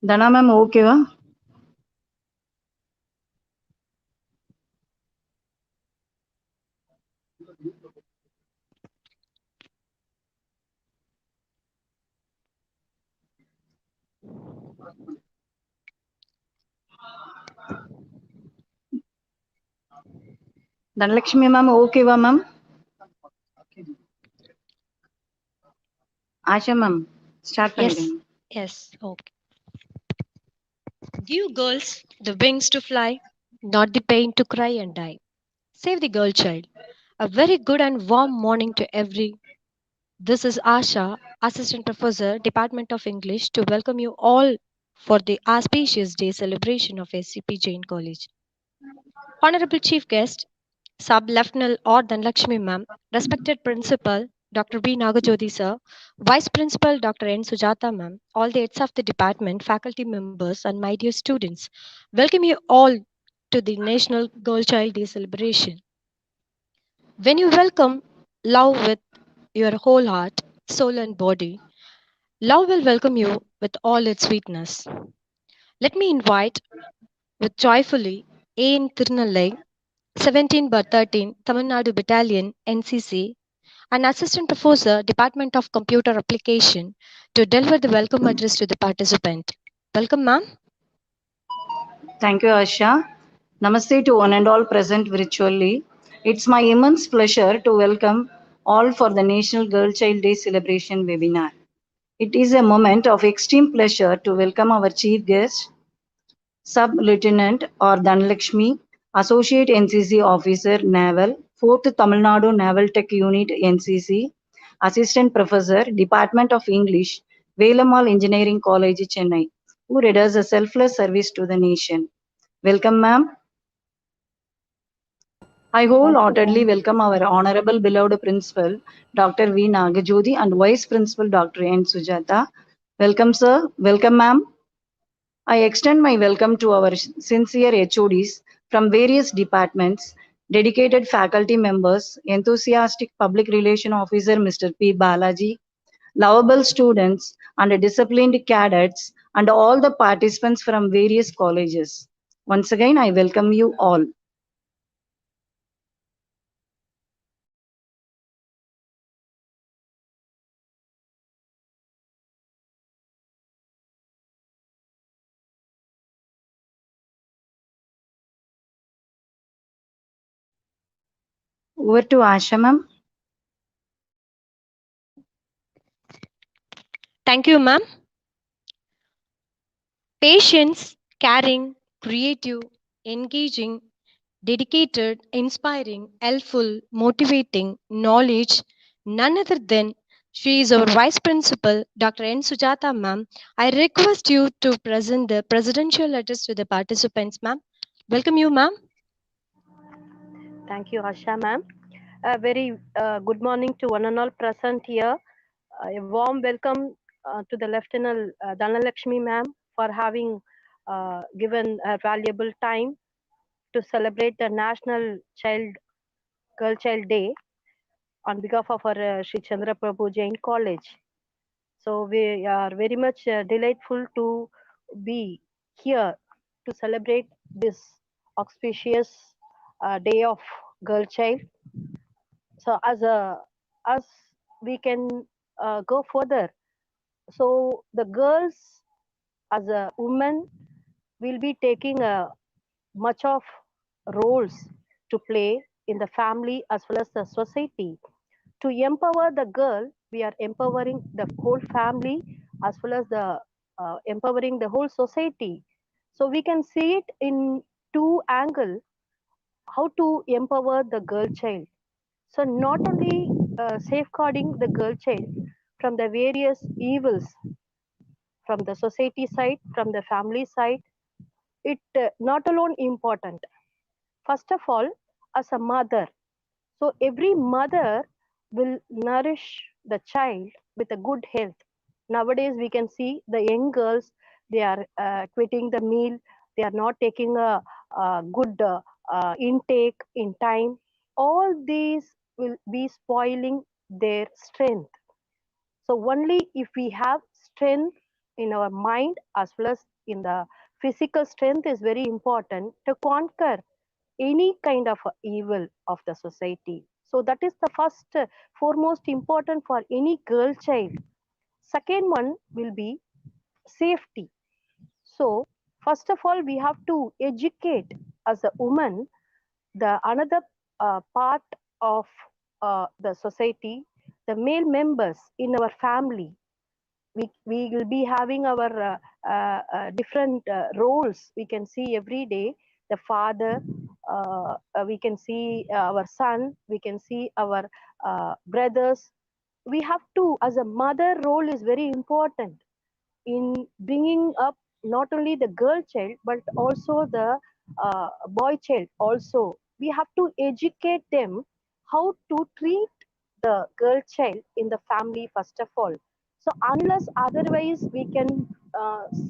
Dana ma'am, okay va? Dhanalakshmi ma'am, okay va ma'am? Asha ma'am, start பண்ணிடுங்க. Yes, okay. Give girls the wings to fly, not the pain to cry and die. Save the girl child. A very good and warm morning to every. This is Asha, Assistant Professor, Department of English, to welcome you all for the auspicious day celebration of SCP Jain College. Honorable Chief Guest, SUB LT R DHANALAKSHMI Ma'am, respected Principal Dr. B. Nagajodi Sir, Vice Principal Dr. N. Sujata Ma'am, all the heads of the department, faculty members, and my dear students, welcome you all to the National Girl Child Day celebration. When you welcome love with your whole heart, soul, and body, love will welcome you with all its sweetness. Let me invite with joyfully A. in Tirunallai, 17/13, Tamil Nadu Battalion NCC, an Assistant Professor, Department of Computer Application, to deliver the welcome address to the participant. Welcome, ma'am. Thank you, Asha. Namaste to one and all present virtually. It's my immense pleasure to welcome all for the National Girl Child Day celebration webinar. It is a moment of extreme pleasure to welcome our chief guest, Sub Lieutenant or Dhanalakshmi, Associate NCC Officer Naval, 4th Tamil Nadu Naval Tech Unit NCC, Assistant Professor, Department of English, Velammal Engineering College, Chennai, who renders a selfless service to the nation. Welcome, ma'am. I wholeheartedly welcome our honorable beloved principal, Dr. V. Nagajodi, and Vice Principal, Dr. N. Sujata. Welcome, sir. Welcome, ma'am. I extend my welcome to our sincere HODs from various departments, dedicated faculty members, enthusiastic public relation officer Mr. P. Balaji, lovable students and disciplined cadets, and all the participants from various colleges. Once again, I welcome you all. Over to Asha, ma'am. Thank you, ma'am. Patience, caring, creative, engaging, dedicated, inspiring, helpful, motivating, knowledge, none other than she is our Vice Principal, Dr. N. Sujata ma'am. I request you to present the presidential address to the participants, ma'am. Welcome you, ma'am. Thank you, Asha ma'am. A very good morning to one and all present here. A warm welcome to the Lieutenant Dhanalakshmi ma'am for having given a valuable time to celebrate the National Girl Child Day on behalf of our Sri Chandra Prabhu Jain College. So we are very much delightful to be here to celebrate this auspicious day of girl child. So as we can go further, so the girls as a woman will be taking much of roles to play in the family as well as the society. To empower the girl, we are empowering the whole family as well as the empowering the whole society. So we can see it in two angles, how to empower the girl child. So not only safeguarding the girl child from the various evils from the society side, from the family side, it not alone important. First of all, as a mother, so every mother will nourish the child with a good health. Nowadays, we can see the young girls, they are quitting the meal, they are not taking a good intake in time. All these will be spoiling their strength. So only if we have strength in our mind as well as in the physical strength is very important to conquer any kind of evil of the society. So that is the first, foremost important for any girl child. Second one will be safety. So first of all, we have to educate as a woman the another part of the society, the male members in our family. We will be having our different roles. We can see every day the father, we can see our son, we can see our brothers. We have to, as a mother role is very important in bringing up not only the girl child but also the boy child also. We have to educate them how to treat the girl child in the family first of all. So unless otherwise we can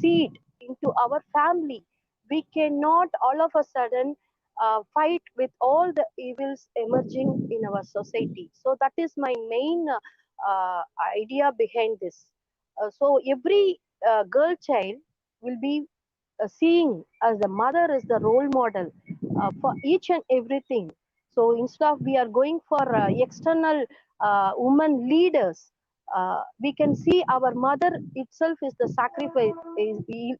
see it into our family, we cannot all of a sudden fight with all the evils emerging in our society. So that is my main idea behind this. So every girl child will be seeing as the mother is the role model for each and everything. So instead of we are going for external women leaders, we can see our mother itself is the sacrifice.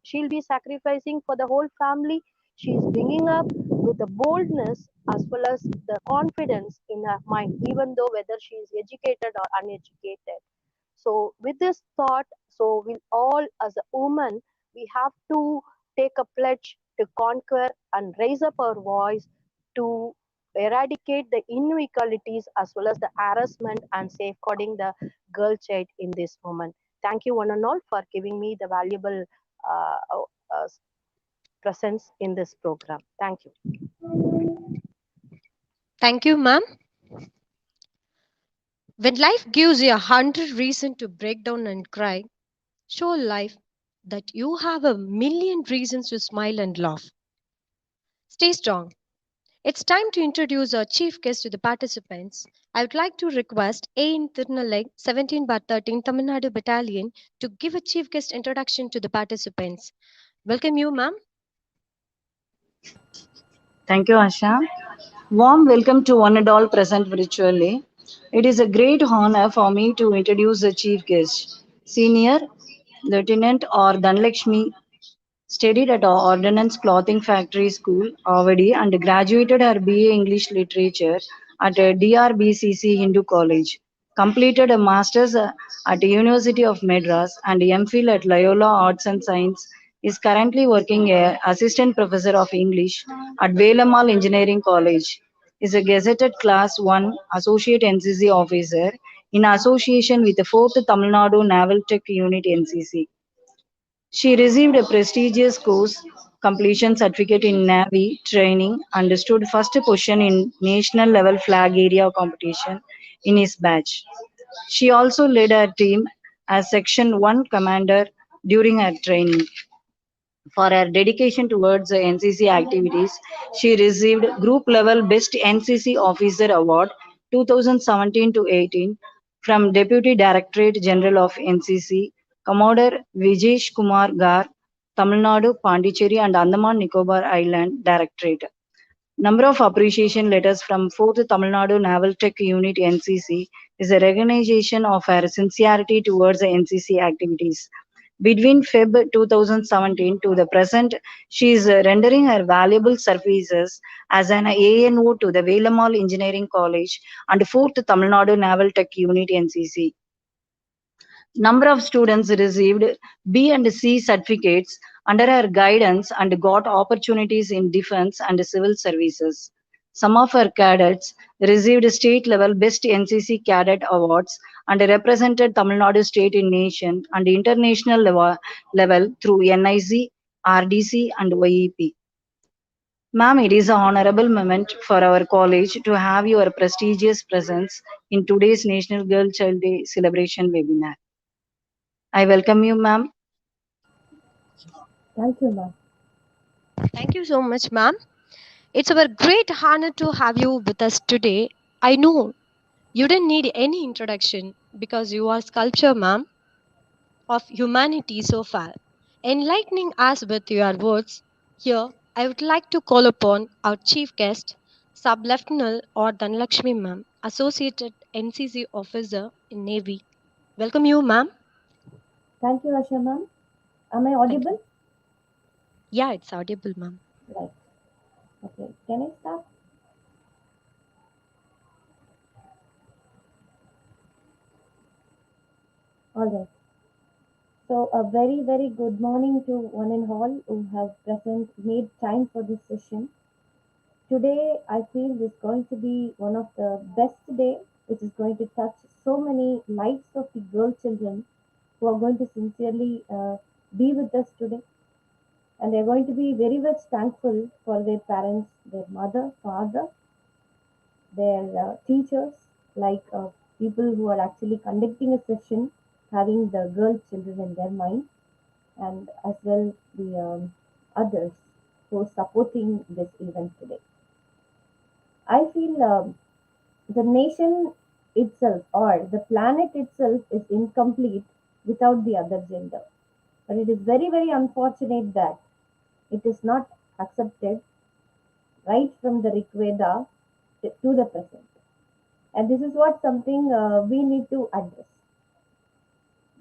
She'll be sacrificing for the whole family. She is bringing up with the boldness as well as the confidence in her mind, even though whether she is educated or uneducated. So with this thought, so we all as a woman, we have to take a pledge to conquer and raise up our voice to eradicate the inequalities as well as the harassment and safeguarding the girl child in this moment. Thank you one and all for giving me the valuable uh, presence in this program. Thank you. Thank you, ma'am. When life gives you 100 reasons to break down and cry, show life that you have a million reasons to smile and laugh. Stay strong. It's time to introduce our chief guest to the participants. I would like to request A in Tirunelai 17/13 Tamil Nadu Battalion to give a chief guest introduction to the participants. Welcome you, ma'am. Thank you, Asha. Warm welcome to one and all present virtually. It is a great honor for me to introduce the chief guest, Senior Lieutenant or Dhanalakshmi, studied at our Ordnance Clothing Factory School, Avadi, and graduated her BA English Literature at DRBCC Hindu College. Completed a master's at the University of Madras and MPhil at Loyola Arts and Science. Is currently working as assistant professor of English at Velammal Engineering College. Is a gazetted class 1 associate NCC officer in association with the 4th Tamil Nadu Naval Tech Unit NCC. She received a prestigious course completion certificate in Navy training and stood first position in national level flag area competition in his batch. She also led her team as Section 1 commander during her training. For her dedication towards the NCC activities, she received Group Level Best NCC Officer Award 2017 to 18 from Deputy Directorate General of NCC, Commodore Vijesh Kumar Gar, Tamil Nadu, Pondicherry and Andaman Nicobar Island Directorate. Number of appreciation letters from 4th Tamil Nadu Naval Tech Unit NCC is a recognition of her sincerity towards the NCC activities. Between Feb 2017 to the present, she is rendering her valuable services as an ANO to the Velammal Engineering College and 4th Tamil Nadu Naval Tech Unit NCC. Number of students received B and C certificates under her guidance and got opportunities in defense and civil services. Some of her cadets received state level Best NCC Cadet Awards and represented Tamil Nadu state in nation and international level through NIC, RDC, and YEP. Ma'am, it is an honorable moment for our college to have your prestigious presence in today's National Girl Child Day celebration webinar. I welcome you, ma'am. Thank you, ma'am. Thank you so much, ma'am. It's our great honor to have you with us today. I know You didn't need any introduction because you are sculpture, ma'am, of humanity so far. Enlightening us with your words, here I would like to call upon our chief guest, Sub Lieutenant or Dhanalakshmi ma'am, Associated NCC Officer in Navy. Welcome you, ma'am. Thank you, Asha ma'am. Am I Thank you. audible? Yeah, it's audible, ma'am. Right. Okay. Can I start? All right. So a very, very good morning to one and all who have made time for this session. Today, I feel is going to be one of the best day, which is going to touch so many lives of the girl children who are going to sincerely be with us today. And they're going to be very much thankful for their parents, their mother, father, their teachers, like people who are actually conducting a session, having the girl children in their mind, and as well the others who are supporting this event today. I feel the nation itself or the planet itself is incomplete without the other gender. But it is very, very unfortunate that it is not accepted right from the Rig Veda to the present. And this is what something we need to address.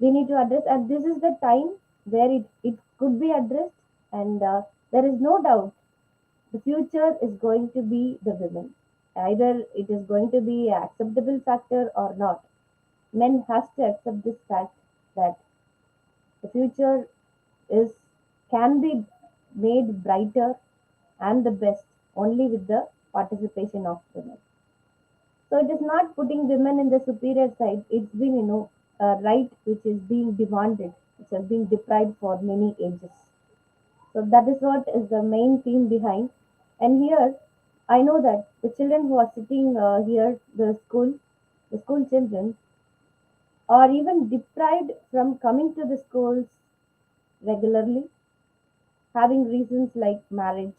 We need to address, and this is the time where it could be addressed, and there is no doubt the future is going to be the women. Either it is going to be an acceptable factor or not. Men has to accept this fact that the future is can be made brighter and the best only with the participation of women. So it is not putting women in the superior side. It's been, a right which is being demanded, which has been deprived for many ages. So that is what is the main theme behind. And here, I know that the children who are sitting here, the school children, are even deprived from coming to the schools regularly, having reasons like marriage,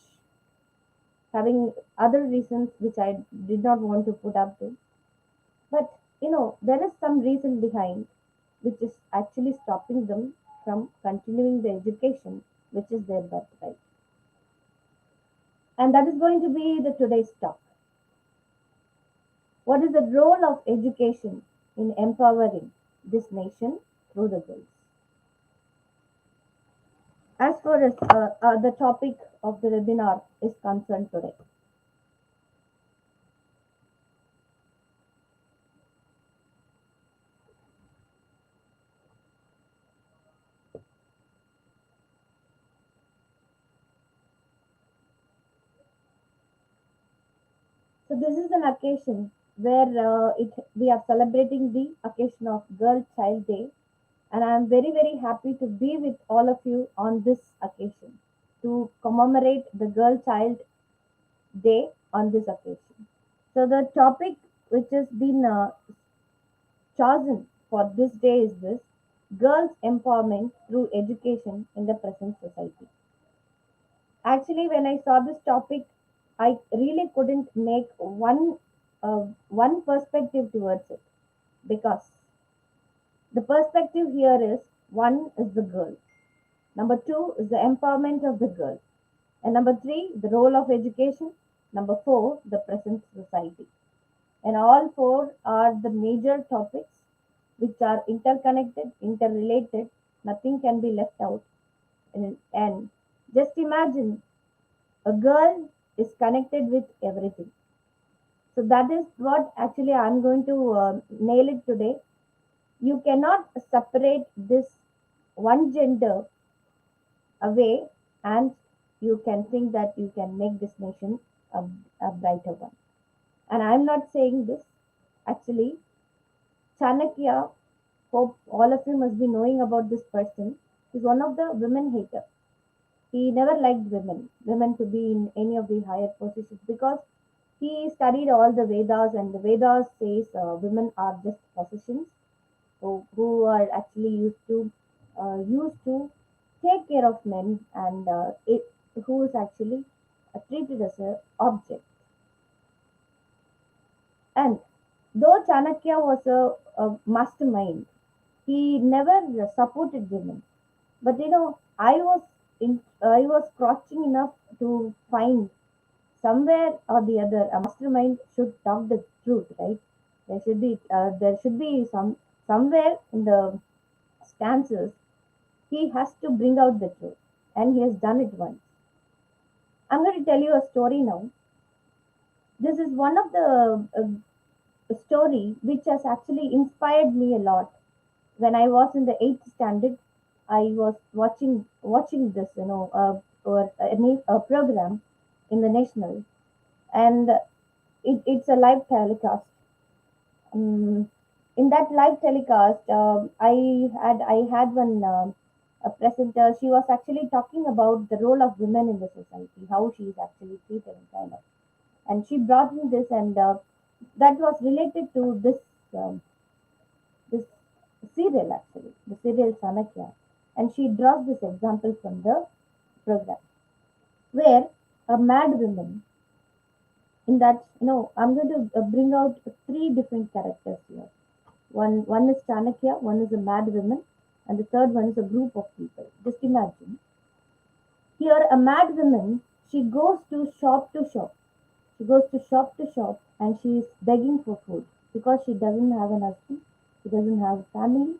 having other reasons which I did not want to put up to. But there is some reason behind which is actually stopping them from continuing the education, which is their birthright. And that is going to be the today's talk. What is the role of education in empowering this nation through the girls? As far as the topic of the webinar is concerned today, so this is an occasion where we are celebrating the occasion of Girl Child Day, and I am very very happy to be with all of you on this occasion to commemorate the Girl Child Day on this occasion. So the topic which has been chosen for this day is this: girls empowerment through education in the present society. Actually, when I saw this topic, I really couldn't make one perspective towards it, because the perspective here is: one is the girl, number two is the empowerment of the girl, and number three, the role of education, number four, the present society. And all four are the major topics which are interconnected, interrelated. Nothing can be left out. And just imagine, a girl is connected with everything. So that is what actually I'm going to nail it today. You cannot separate this one gender away, and you can think that you can make this nation a, a brighter one. And I'm not saying this. Actually, Chanakya, hope all of you must be knowing about this person, is one of the women hater. He never liked women to be in any of the higher positions, because he studied all the Vedas, and the Vedas says women are just possessions, who are actually used to take care of men, and who is actually treated as a object. And Though Chanakya was a mastermind, he never supported women. But I was crouching enough to find somewhere or the other a mastermind should talk the truth, right? There should be somewhere in the stances he has to bring out the truth, and he has done it once. I'm going to tell you a story now. This is one of the story which has actually inspired me a lot. When I was in the eighth standard, I was watching this, or a program in the national, and it's a live telecast. Um, in that live telecast, I had one a presenter. She was actually talking about the role of women in the society, how she is actually treated, and kind of. And she brought me this, and that was related to this serial actually, the serial Chanakya. And she draws this example from the program where a mad woman in that, I'm going to bring out three different characters here. One is Chanakya, one is a mad woman, and the third one is a group of people. Just imagine. Here, a mad woman, she goes to shop to shop. She goes to shop to shop and she is begging for food because she doesn't have an husband, she doesn't have a family,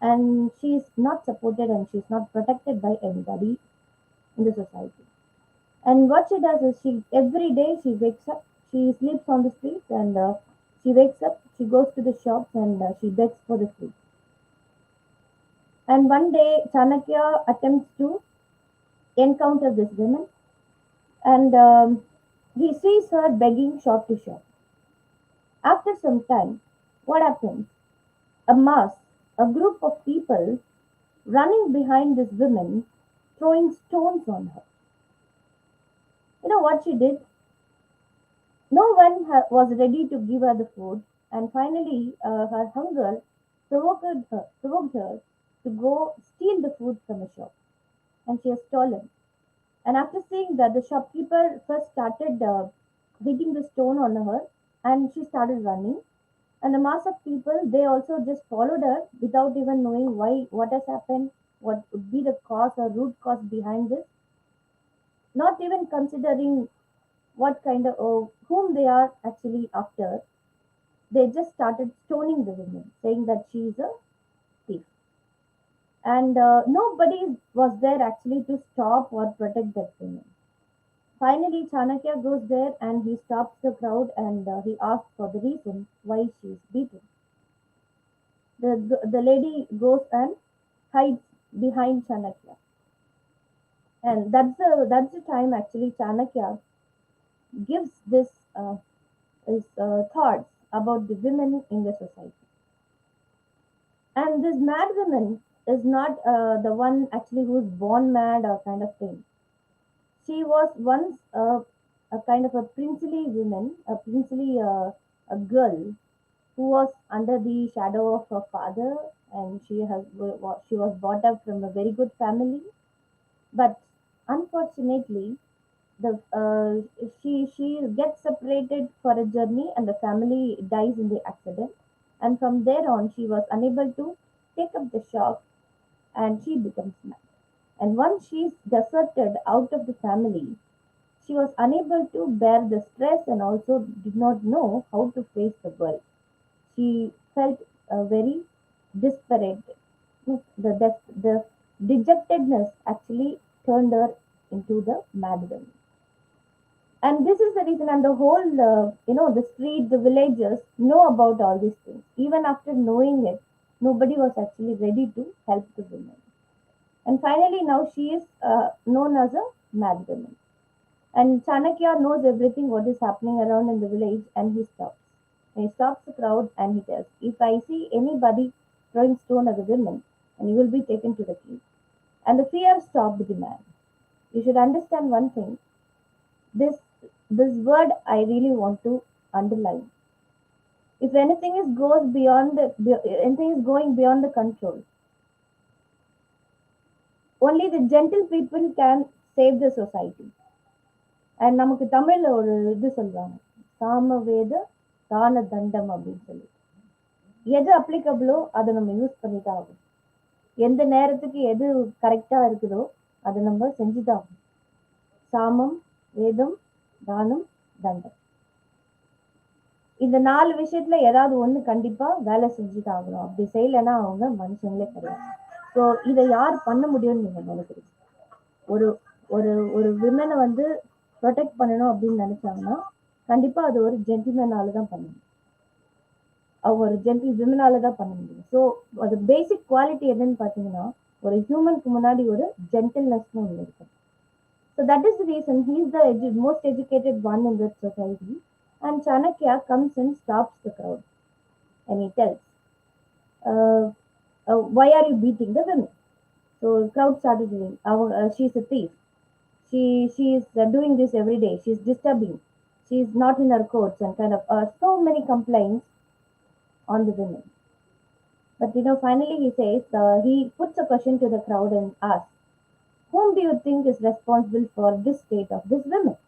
and she is not supported and she is not protected by anybody in the society. And what she does is she every day she wakes up, she sleeps on the streets, and she wakes up, she goes to the shops, and she begs for the food. And one day Chanakya attempts to encounter this woman, and he sees her begging shop to shop. After some time, what happens? A mass, a group of people running behind this woman, throwing stones on her. You know what she did? No one was ready to give her the food, and finally, her hunger provoked her to go steal the food from a shop, and she has stolen. And after seeing that, the shopkeeper first started hitting the stone on her, and she started running. And the mass of people, they also just followed her without even knowing why, what has happened, what would be the cause or root cause behind this, not even considering what kind of whom they are actually after. They just started stoning the woman, saying that she is a thief. And nobody was there actually to stop or protect that woman. Finally, Chanakya goes there and he stops the crowd, and he asks for the reason why she is beaten. The lady goes and hides behind Chanakya. And that's the time actually Chanakya gives this his thoughts about the women in the society. And this mad woman is not the one actually who's born mad or kind of thing. She was once a kind of a princely woman, a princely a girl who was under the shadow of her father, and she was brought up from a very good family. But unfortunately, the she gets separated for a journey, and the family dies in the accident. And from there on, she was unable to take up the shock, and she becomes mad. And once she's deserted out of the family, she was unable to bear the stress and also did not know how to face the world. She felt very desperate. The dejectedness actually turned her into the mad woman. And this is the reason, and the whole, the street, the villagers know about all these things. Even after knowing it, nobody was actually ready to help the woman. And finally, now she is known as a mad woman. And Chanakya knows everything what is happening around in the village, and he stops. And he stops the crowd and he tells, "If I see anybody throwing stone at the women, and you will be taken to the king." And the fear stopped the man. You should understand one thing. This this word I really want to underline. If anything anything is going beyond the control, only the gentle people can save the society. And நமக்கு தமிழ்ல ஒரு இது சொல்றாங்க, சாமவேத தான தண்டம் அப்படின்னு சொல்லி. எது அப்ளிகபிளோ அதை நம்ம யூஸ் பண்ணிதான் ஆகும். எந்த நேரத்துக்கு எது கரெக்டா இருக்குதோ அதை நம்ம செஞ்சுதான் ஆகும். சாமம், வேதம், தானம், தண்டம். இந்த 4 விஷயத்துல ஏதாவது ஒண்ணு கண்டிப்பா வேலை செஞ்சுதான் ஆகணும். அப்படி செய்யலைன்னா அவங்க மனுஷங்களே கிடையாது. ஸோ இதை யார் பண்ண முடியும்னு நீங்க நினைக்கிறீங்க? ஒரு ஒரு ஒரு விமனை வந்து ப்ரொடெக்ட் பண்ணணும் அப்படின்னு நினைச்சாங்கன்னா கண்டிப்பா அது ஒரு ஜென்டில்மேனால தான் பண்ண முடியும். அவங்க ஒரு ஜென்டில் விமனால தான் பண்ண முடியும். ஸோ அது பேசிக் குவாலிட்டி என்னன்னு பார்த்தீங்கன்னா, ஒரு ஹியூமனுக்கு முன்னாடி ஒரு ஜென்டில்னஸ்னு ஒன்று இருக்கு. So that is the reason he is the most educated one in that society. And Chanakya comes and stops the crowd and he tells, why are you beating the women? So crowd started doing, she's a thief. She is doing this every day. She's disturbing. She's not in her courts and kind of so many complaints on the women. But finally he says, he puts a question to the crowd and asks, whom do you think is responsible for this state of this women?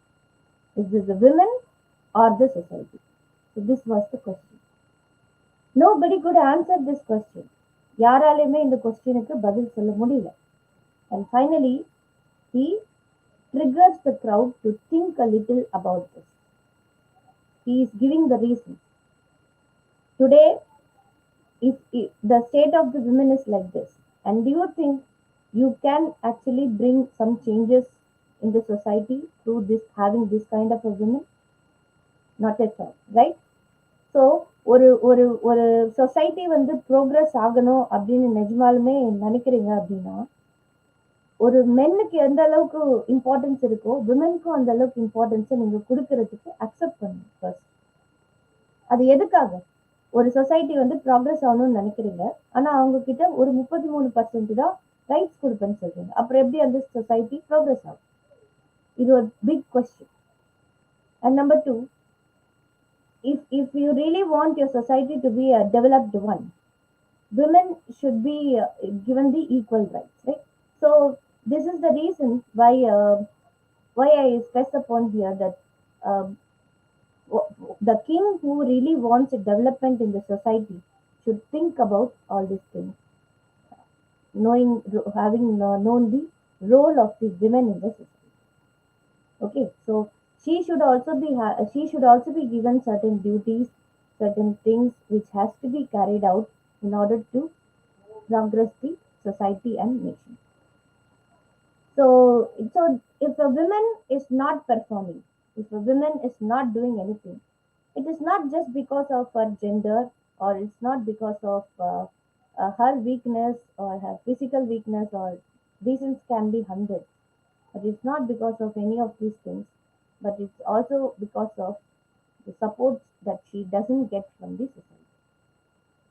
Is this the women or the society? So this was the question. Nobody could answer this question. யாராலையுமே இந்த கொஸ்டினுக்கு பதில் சொல்ல முடியல. And finally he triggers the crowd to think a little about this. He is giving the reason. Today, if the state of the women is like this, and do you think you can actually bring some changes in the society through this, having this kind of a women? Not at all, right? So ஒரு ஒரு ஒரு society வந்து progress ஆகணும் அப்படின்னு நிஜமாலுமே நினைக்கிறீங்க அப்படின்னா, ஒரு மென்னுக்கு எந்த அளவுக்கு இம்பார்ட்டன்ஸ் இருக்கோ விமென்க்கும் அந்த அளவுக்கு இம்பார்ட்டன்ஸை நீங்க கொடுக்கறதுக்கு அக்செப்ட் பண்ணுங்க ஃபர்ஸ்ட். அது எதுக்காக? ஒரு சொசைட்டி வந்து ப்ராக்ரஸ் ஆகணும்னு நினைக்கிறீங்க, ஆனா அவங்க கிட்ட ஒரு 33% தான் ரைட்ஸ் கொடுப்பேன்னு சொல்றீங்க. அப்புறம் எப்படி அந்த சொசைட்டி ப்ராக்ரஸ் ஆகும்? இது ஒரு big question. And number 2, if you really want your society to be a developed one, women should be given the equal rights, right? So this is the reason why I stress upon here that the king who really wants a development in the society should think about all these things, having known the role of the women in the society. Okay, so she should also be given certain duties, certain things which has to be carried out in order to progress the society and nation. So if a woman is not performing, if a woman is not doing anything, it is not just because of her gender, or it's not because of her weakness or her physical weakness, or reasons can be hundreds. But it's not because of any of these things, but it's also because of the support that she doesn't get from the society.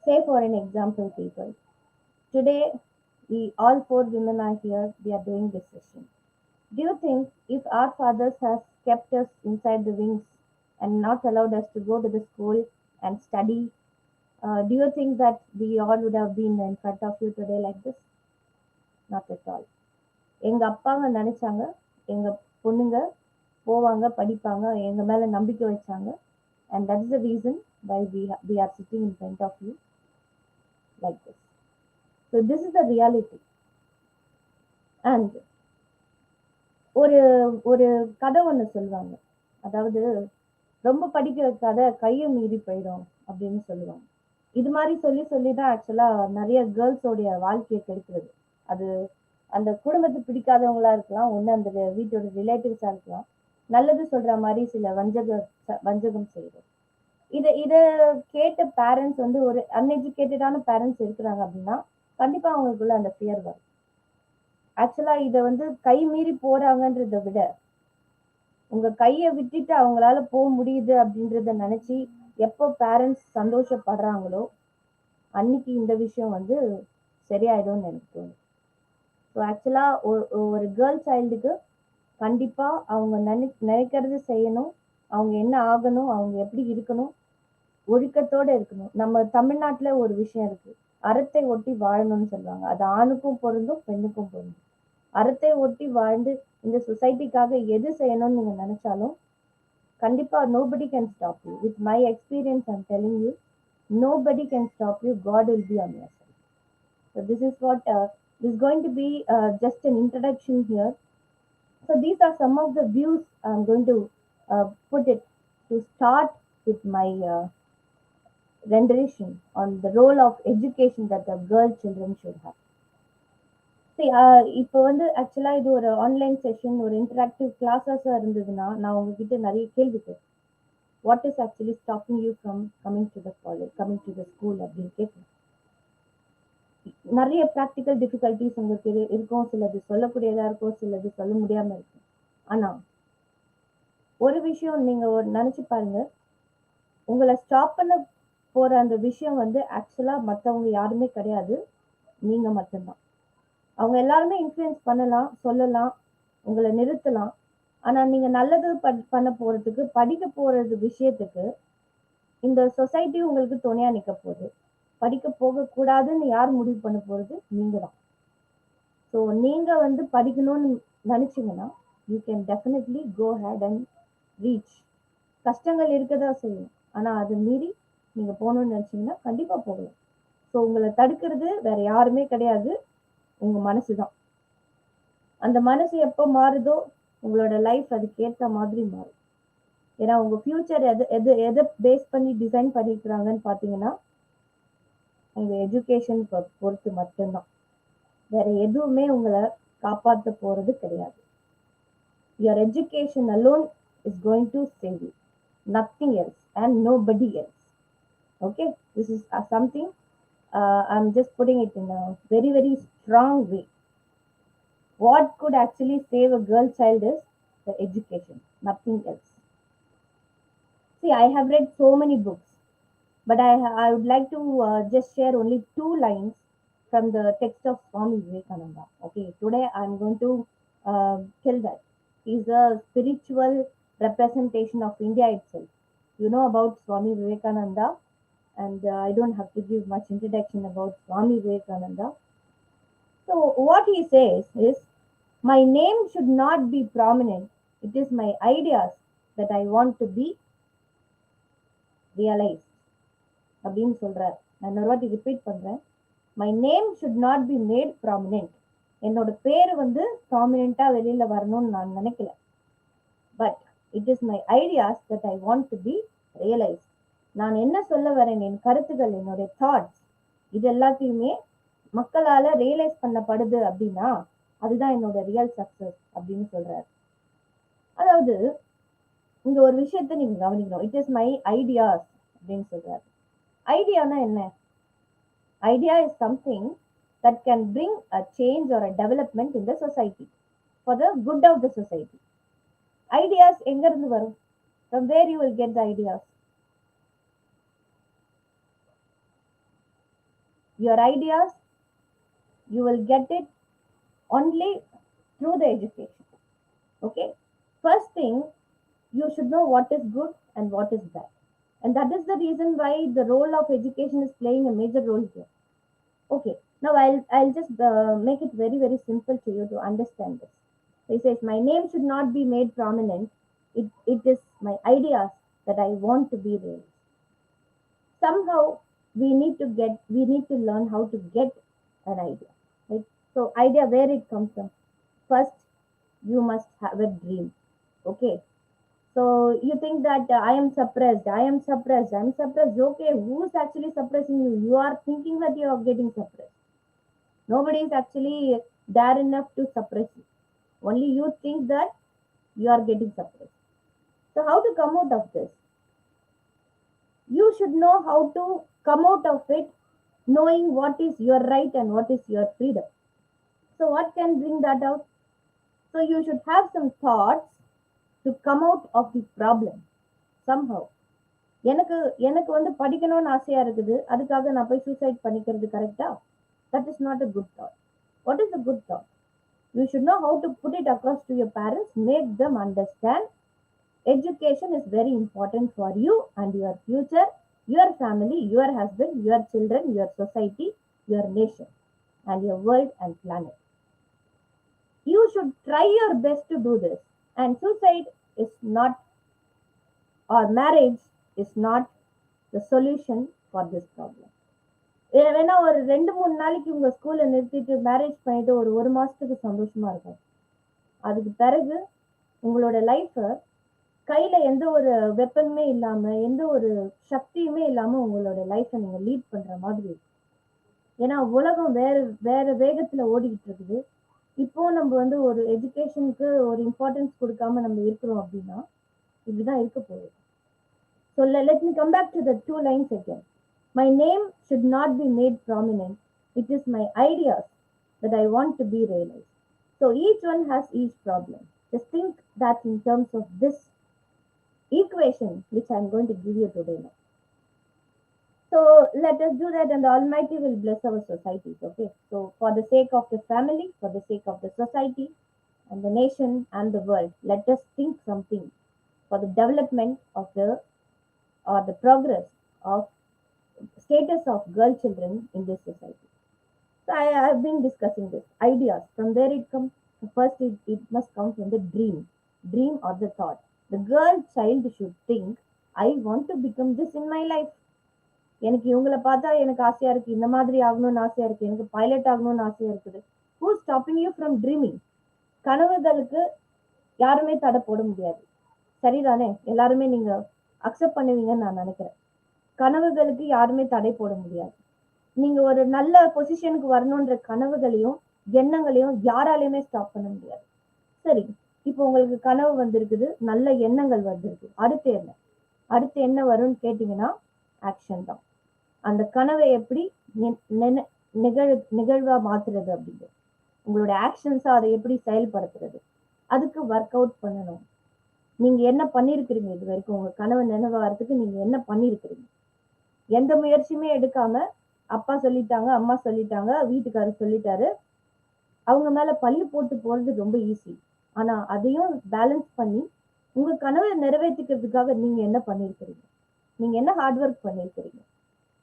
Say for an example, people, today we all 4 women are here, we are doing this session. Do you think if our fathers have kept us inside the wings and not allowed us to go to the school and study, do you think that we all would have been in front of you today like this? Not at all. எங்க அப்பாங்க நினைச்சாங்க, எங்க பொண்ணுங்க போவாங்க, படிப்பாங்க, எங்க மேல நம்பிக்கை வச்சாங்க. And that is the reason why we are sitting in front of you like this. So this is the reality. And ஒரு கதை ஒண்ணு சொல்லுவாங்க, அதாவது ரொம்ப படிக்கிற கதை கையை மீறி போயிடும் அப்படின்னு சொல்லுவாங்க. இது மாதிரி சொல்லி தான் ஆக்சுவலா நிறைய கேர்ள்ஸோடைய வாழ்க்கையை கெடுக்கிறது. அது அந்த குடும்பத்துக்கு பிடிக்காதவங்களா இருக்கலாம், ஒண்ணு அந்த வீட்டோட ரிலேட்டிவ்ஸா இருக்கலாம், நல்லது சொல்ற மாதிரி சில வஞ்சகம் செய்யுது. இத கேட்ட பேரண்ட்ஸ் வந்து ஒரு அன்எஜுகேட்டடான பேரண்ட்ஸ் இருக்கிறாங்க அப்படின்னா கண்டிப்பா அவங்களுக்குள்ள அந்த ஃபியர் வரும். ஆக்சுவலா இத வந்து கை மீறி போறாங்கன்றத விட உங்க கையை விட்டுட்டு அவங்களால போக முடியுது அப்படின்றத நினைச்சு எப்போ பேரண்ட்ஸ் சந்தோஷப்படுறாங்களோ அன்னைக்கு இந்த விஷயம் வந்து சரியாயிடும்னு எனக்கு தோணும். ஸோ ஆக்சுவலா ஒரு கேர்ள் சைல்டுக்கு கண்டிப்பா அவங்க நினைக்கிறது செய்யணும், அவங்க என்ன ஆகணும், அவங்க எப்படி இருக்கணும், ஒழுக்கத்தோட இருக்கணும். நம்ம தமிழ்நாட்டுல ஒரு விஷயம் இருக்கு, அறத்தை ஒட்டி வாழணும்னு சொல்லுவாங்க. அது ஆணுக்கும் பொருந்தும் பெண்ணுக்கும் பொருந்தும். அறத்தை ஒட்டி வாழ்ந்து இந்த சொசைட்டிக்காக எது செய்யணும்னு நீங்க நினைச்சாலும் Kandipa, nobody can stop you. With my experience, I'm telling you, nobody can stop you. God will be on your side. So this is what this is going to be just an introduction here. So these are some of the views I'm going to put it to start with my rendition on the role of education that the girl children should have. See, இப்போ வந்து ஆக்சுவலா இது ஒரு online session, ஒரு interactive கிளாஸஸா இருந்ததுன்னா நான் உங்ககிட்ட நிறைய கேள்வி கேட்பேன். What is actually stopping you from coming to the college, coming to the school அப்படின்னு கேட்பேன். நிறைய ப்ராக்டிக்கல் டிஃபிகல்ட்டிஸ் உங்களுக்கு இருக்கும், சிலது சொல்லக்கூடியதா இருக்கும், சிலது சொல்ல முடியாம இருக்கும். ஆனா ஒரு விஷயம் நீங்க நினைச்சு பாருங்க, உங்களை ஸ்டாப் பண்ண போற அந்த விஷயம் வந்து ஆக்சுவலா மற்றவங்க யாருமே கிடையாது, நீங்க மட்டும்தான். அவங்க எல்லாருமே இன்ஃப்ளூயன்ஸ் பண்ணலாம், சொல்லலாம், உங்களை நிறுத்தலாம். ஆனா நீங்க நல்லது பண்ண போறதுக்கு, படிக்க போறது விஷயத்துக்கு இந்த சொசைட்டி உங்களுக்கு துணையா நிக்க போகுது. படிக்க போக கூடாதுன்னு யார் முடிவு பண்ண போறது? நீங்க தான். ஸோ நீங்க வந்து படிக்கணும்னு நினைச்சீங்கன்னா you can definitely go ahead and reach. கஷ்டங்கள் இருக்கதான் செய்யும், ஆனா அதை மீறி நீங்க போகணும்னு நினைச்சீங்கன்னா கண்டிப்பா போகலாம். ஸோ உங்களை தடுக்கிறது வேற யாருமே கிடையாது, உங்க மனசுதான். அந்த மனசு எப்போ மாறுதோ உங்களோட லைஃப் அதுக்கேற்ற மாதிரி மாறும். ஏன்னா உங்க ஃபியூச்சர் எதை பேஸ் பண்ணி டிசைன் பண்ணிருக்கிறாங்கன்னு பாத்தீங்கன்னா உங்க எஜுகேஷன் பொறுத்து மட்டும்தான். வேற எதுவுமே உங்களை காப்பாற்ற போறது கிடையாது. Your education alone is going to save you, nothing else and nobody else. Okay, this is something I'm just putting it in a very very strong way. What could actually save a girl child is the education, nothing else. See, I have read so many books, but I would like to just share only 2 lines from the text of Swami Vivekananda. Okay, today I'm going to tell that he's a spiritual representation of India itself. You know about Swami Vivekananda, and I don't have to give much introduction about Swami Vivekananda. So what he says is, my name should not be prominent. It is my ideas that I want to be realized. அப்படின்னு சொல்றார். நான் இன்னொரு வாட்டி repeat பண்றேன். My name should not be made prominent. என்னோட பேரு வந்து ப்ராமினென்ட்டா வெளியில வரணும்னு நான் நினைக்கல. But it is my ideas that I want to be realise. நான் என்ன சொல்ல வரேன், என் கருத்துக்கள், என்னுடைய தாட்ஸ், இது எல்லாத்தையுமே மக்களால ரியலைஸ் பண்ணப்படுது அப்படின்னா அதுதான் என்னோட ரியல் சக்சஸ் அப்படின்னு சொல்றாரு. அதாவது இங்க ஒரு விஷயத்த நீங்க கவனிக்கணும். இட் இஸ் மை ஐடியாஸ் அப்படின்னு சொல்றாரு. ஐடியானா என்ன? Idea is something that can bring a change or a development in the society for the good of the society. Ideas எங்க இருந்து வரும்? From where you will get the ideas? Your ideas, you will get it only through the education. Okay, first thing, you should know what is good and what is bad, and that is the reason why the role of education is playing a major role here. Okay, now I'll just make it very very simple to you to understand this. He says my name should not be made prominent. It is my ideas that I want to be realized. Somehow we need to learn how to get an idea, right? So idea, where it comes from? First, you must have a dream. Okay, so you think that I am suppressed. Okay, who is actually suppressing you? You are thinking that you are getting suppressed. Nobody is actually dare enough to suppress you. Only you think that you are getting suppressed. So how to come out of this? You should know how to come out of it, knowing what is your right and what is your freedom. So what can bring that out? So you should have some thoughts to come out of the problem somehow. எனக்கு வந்து படிக்கணும்னு ஆசையா இருக்குது, அதுக்காக நான் போய் suicide பண்ணிக்கிறது கரெக்டா? That is not a good thought. What is a good thought? You should know how to put it across to your parents, make them understand education is very important for you and your future, your family, your husband, your children, your society, your nation, and your world and planet. You should try your best to do this, and suicide is not or marriage is not the solution for this problem. வேணா ஒரு 2-3 நாளைக்கு உங்க ஸ்கூல்ல நிறுத்திட்டு marriage பண்ணிட்டு ஒரு மாசத்துக்கு சந்தோஷமா இருக்கும். அதுக்கு பிறகு உங்களோட லைஃப கையில எந்த ஒரு வெப்பனுமே இல்லாம எந்த ஒரு சக்தியுமே இல்லாம உங்களோட லைஃப நீங்க லீட் பண்ற மாதிரி இருக்கும். ஏன்னா உலகம் வேற வேற வேகத்துல ஓடிக்கிட்டு இருக்குது. இப்போ நம்ம ஒரு எஜுகேஷனுக்கு ஒரு இம்பார்ட்டன்ஸ் கொடுக்காம நம்ம இருக்கிறோம் அப்படின்னா இப்படிதான் இருக்க போகுது. So let me come back to the 2 lines again. My name should not be made prominent. It is my ideas that I want to be realized. So each one has each problem. Just think that in terms of this equation which I am going to give you today now. So let us do that and the Almighty will bless our societies. Okay. So for the sake of the family, for the sake of the society and the nation and the world, let us think something for the development of the progress of status of girl children in this society. So I have been discussing this ideas. From where it comes? First, it must come from the dream or the thought. The girl child should think, I want to become this in my life. எனக்கு இவங்களை பார்த்தா எனக்கு ஆசையா இருக்கு, இந்த மாதிரி ஆகணும்னு ஆசையா இருக்கு, எனக்கு பைலட் ஆகணும்னு ஆசையா இருக்குது. Who is stopping you from dreaming? கனவுகளுக்கு யாருமே தடை போட முடியாது. சரிதானே? எல்லாருமே நீங்க அக்செப்ட் பண்ணுவீங்கன்னு நான் நினைக்கிறேன். கனவுகளுக்கு யாருமே தடை போட முடியாது. நீங்க ஒரு நல்ல பொசிஷனுக்கு வரணும்ன்ற கனவுகளையும் எண்ணங்களையும் யாராலையுமே ஸ்டாப் பண்ண முடியாது. சரி, இப்போ உங்களுக்கு கனவு வந்திருக்குது, நல்ல எண்ணங்கள் வந்திருக்கு. அடுத்து என்ன வரும்னு கேட்டீங்கன்னா ஆக்ஷன் தான். அந்த கனவை எப்படி நிகழ்வா மாத்துறது அப்படிங்கிறது, உங்களோட ஆக்ஷன்ஸா அதை எப்படி செயல்படுத்துறது, அதுக்கு ஒர்க் அவுட் பண்ணணும். நீங்க என்ன பண்ணிருக்கிறீங்க இது வரைக்கும்? உங்க கனவு நினைவாகிறதுக்கு நீங்க என்ன பண்ணிருக்கிறீங்க? எந்த முயற்சியுமே எடுக்காம அப்பா சொல்லிட்டாங்க, அம்மா சொல்லிட்டாங்க, வீட்டுக்காரர் சொல்லிட்டாரு, அவங்க மேல பழி போட்டு போறது ரொம்ப ஈஸி. ஆனா அதையும் பேலன்ஸ் பண்ணி உங்க கனவை நிறைவேற்றிக்கிறதுக்காக நீங்க என்ன பண்ணிருக்கிறீங்க? நீங்க என்ன ஹார்ட் ஒர்க் பண்ணிருக்கிறீங்க?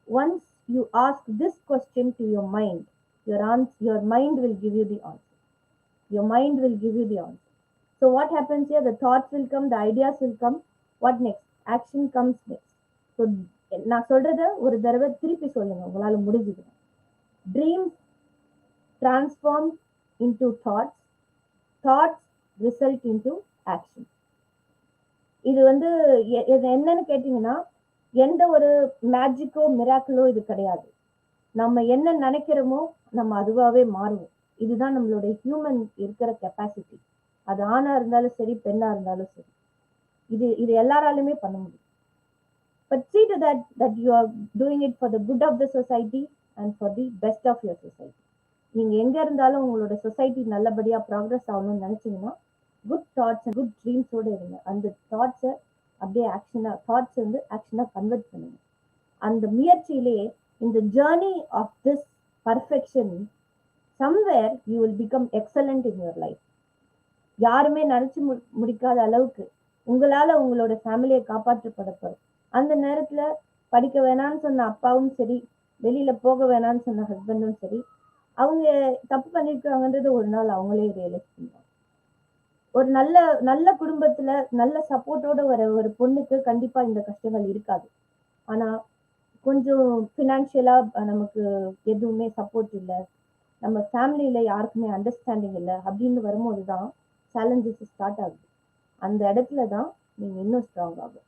Once you ask this question to your mind, your mind will give you the answer. Your mind will give you the answer. So what happens here? The thoughts will come, the ideas will come. What next? Action comes next. So நான் சொல்றத ஒரு தடவை திருப்பி சொல்லுங்க, உங்களால முடிஞ்சது. Dreams transform into thoughts result into action. இது என்னன்னு கேட்டீங்கன்னா எந்த ஒரு மேஜிக்கோ மிராக்கிளோ இது கிடையாது. நம்ம என்ன நினைக்கிறோமோ நம்ம அதுவாகவே மாறுவோம். இதுதான் நம்மளுடைய ஹியூமன் இருக்கிற கெப்பாசிட்டி. அது ஆணா இருந்தாலும் சரி, பெண்ணா இருந்தாலும் சரி, இது எல்லாராலுமே பண்ண முடியும். But see to that you are doing it for the good of the society and for the best of your society. நீங்க எங்க இருந்தாலும் உங்களோட சொசைட்டி நல்லபடியா ப்ராக்ரஸ் ஆகணும்னு நினைச்சீங்கன்னா குட் தாட்ஸ் குட் ட்ரீம்ஸோட இருங்க. அந்த தாட்ஸை அப்படியே ஆக்ஷனா கன்வெர்ட் பண்ணுங்க. அந்த முயற்சியிலே இந்த journey of this perfection somewhere you will become excellent in your life. யாருமே நினைச்சு முடிக்காத அளவுக்கு உங்களால உங்களோட ஃபேமிலியை காப்பாற்றப்பட போறோம். அந்த நேரத்துல படிக்க வேணாம்னு சொன்ன அப்பாவும் சரி, வெளியில போக வேணாம்னு சொன்ன ஹஸ்பண்டும் சரி, அவங்க தப்பு பண்ணிருக்காங்கன்றது ஒரு நாள் அவங்களே ரியலைஸ் பண்ணுவாங்க. ஒரு நல்ல குடும்பத்துல நல்ல சப்போர்ட்டோட வர ஒரு பொண்ணுக்கு கண்டிப்பா இந்த கஷ்டங்கள் இருக்காது. ஆனா கொஞ்சம் பினான்சியலா நமக்கு எதுவுமே சப்போர்ட் இல்லை, நம்ம ஃபேமிலியில யாருக்குமே அண்டர்ஸ்டாண்டிங் இல்லை அப்படின்னு வரும்போதுதான் சேலஞ்சஸ் ஸ்டார்ட் ஆகுது. அந்த இடத்துலதான் நீங்க இன்னும் ஸ்ட்ராங் ஆகும்.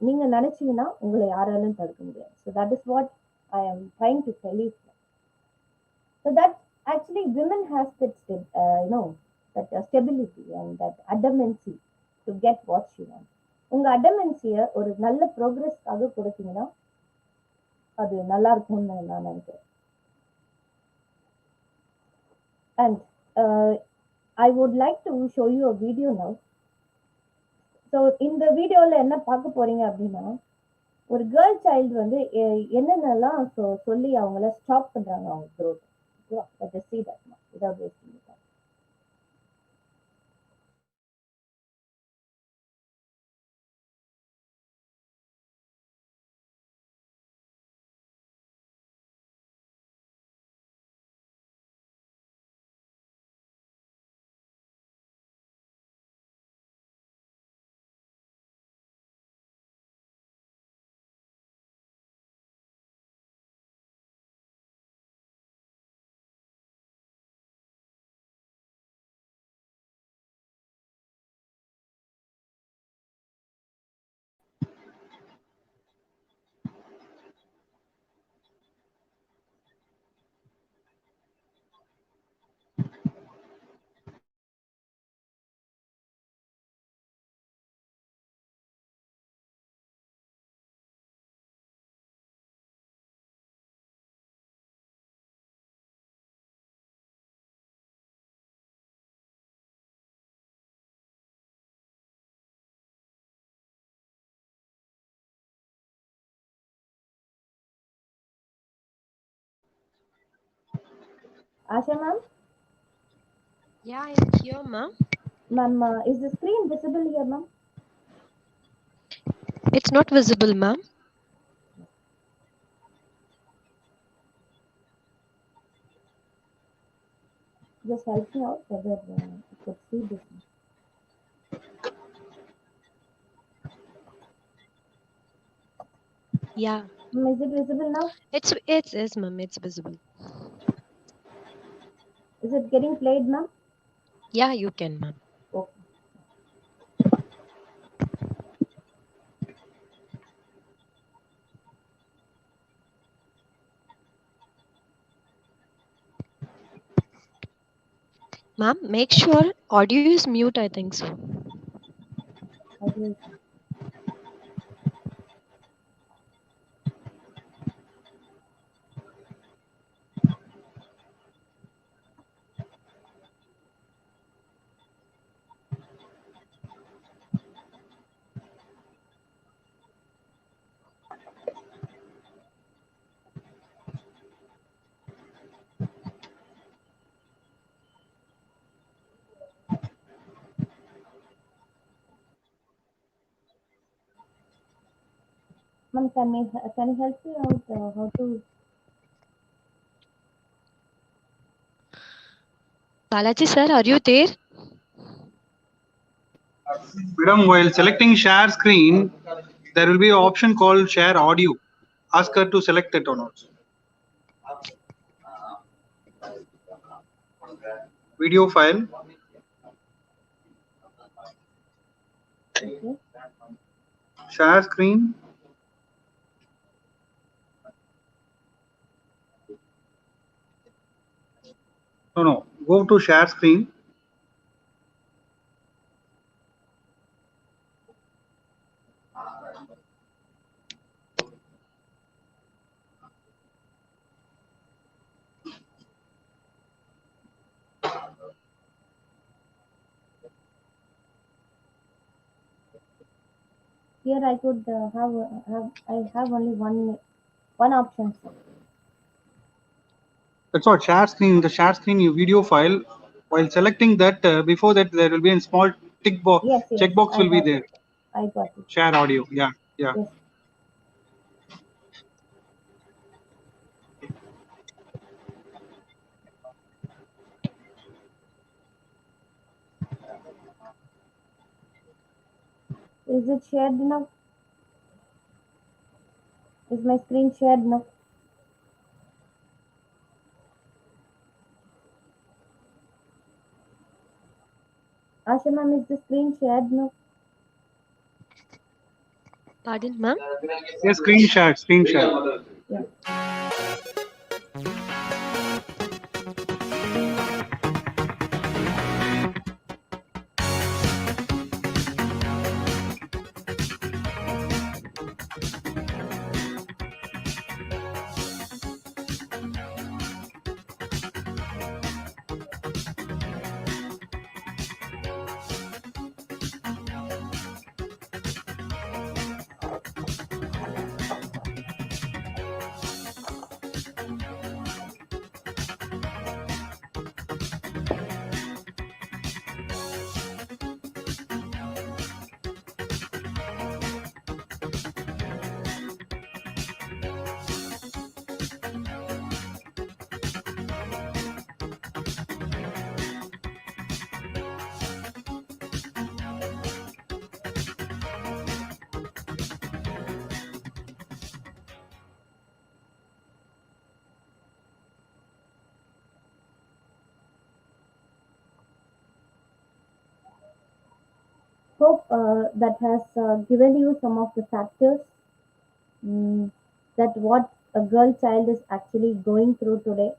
நீங்க நினைச்சீங்கன்னா உங்களை யாராலும் தடுக்க முடியாது. So that is what I am trying to tell you. So that actually women has that stability and that adamantly to get what she wants. உங்க அடமென்சிய ஒரு நல்ல ப்ரோக்ரஸ்க்காக கொடுத்தீங்கன்னா அது நல்லா இருக்கும்னு நான் நினைக்கிறேன். And I would like to show you a video now. So இந்த வீடியோல என்ன பார்க்க போறீங்க அப்படின்னா, ஒரு கேர்ள் சைல்டு என்னென்னலாம் சொல்லி அவங்கள ஸ்டாப் பண்றாங்க அவங்க growth. Let us see that now without wasting time. Asha ma'am? Yeah, I'm here, ma'am. Ma'am, is the screen visible here, ma'am? It's not visible, ma'am. Just help me out whether you could see this. Yeah, Is it visible now? it's ma'am. It's visible. Is it getting played, ma'am? Yeah, you can, ma'am. Okay. Ma'am, make sure audio is mute. I think so. Okay. Ma'am, can you help me out how to? Balaji sir, are you there? Madam, while selecting share screen, there will be an option called share audio. Ask her to select it or not. Video file. Okay. Share screen. No. Go to share screen. Here I could I have only one option. That's what share screen. The share screen you video file. While selecting that, before that there will be a small tick box. Yes, Checkbox I will be got there. it. I got it. Share audio. Yeah. Yes. Is it shared enough? Is my screen shared enough? Asha ma'am, is the screen shared enough? Pardon, ma'am. Yes, screen share. Screen share. Yeah. Hope that has given you some of the factors that what a girl child is actually going through today.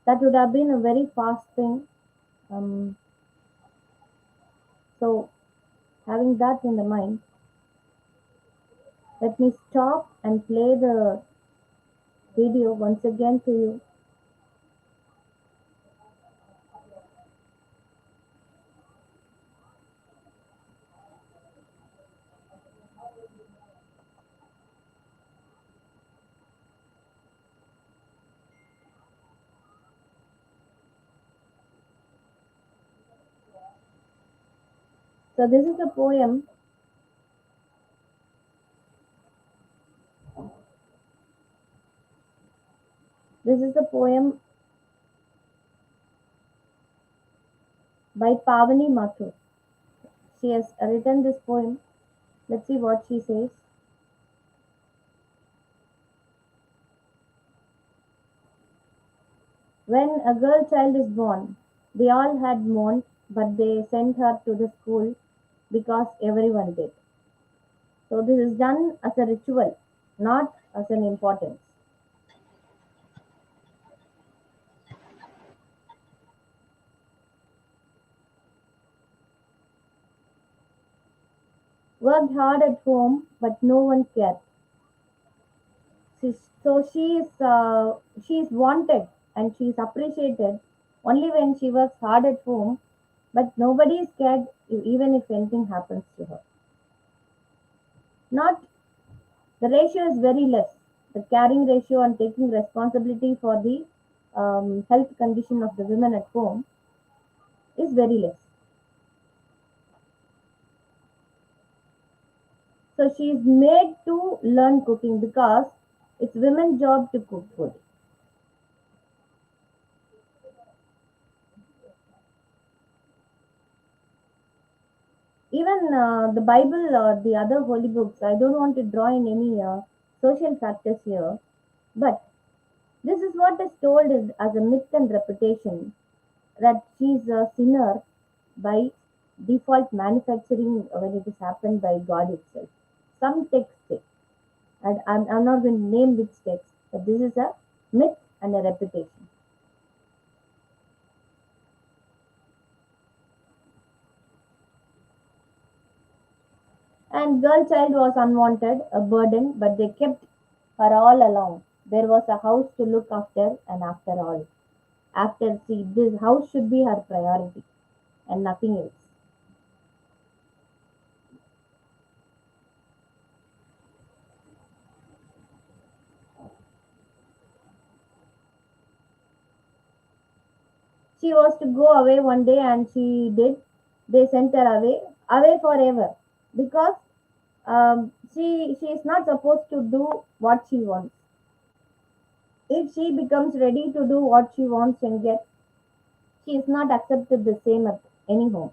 That would have been a very fast thing. Um, so, having that in the mind, let me stop and play the video once again to you. So this is the poem. This is the poem by Pavani Mathur. She has written this poem. Let's see what she says. When a girl child is born, they all had mourned, but they sent her to the school because everyone did. So this is done as a ritual, not as an importance. Worked hard at home, but no one cared. So she is wanted and she is appreciated only when she works hard at home, but nobody is scared even if anything happens to her. Not the ratio is very less. The caring ratio and taking responsibility for the health condition of the women at home is very less. So she is made to learn cooking because it's women's job to cook food. Even the Bible or the other holy books, I don't want to draw in any social factors here, but this is what is told as a myth and reputation that she's a sinner by default manufacturing when it is happened by God itself. Some texts say, and I'm not going to name which text, but this is a myth and a reputation. And girl child was unwanted, a burden, but they kept her all along. There was a house to look after, and after all, after see, this house should be her priority and nothing else. She was to go away one day, and she did. They sent her away forever, because she is not supposed to do what she wants. If she becomes ready to do what she wants and get, she is not accepted the same at any home.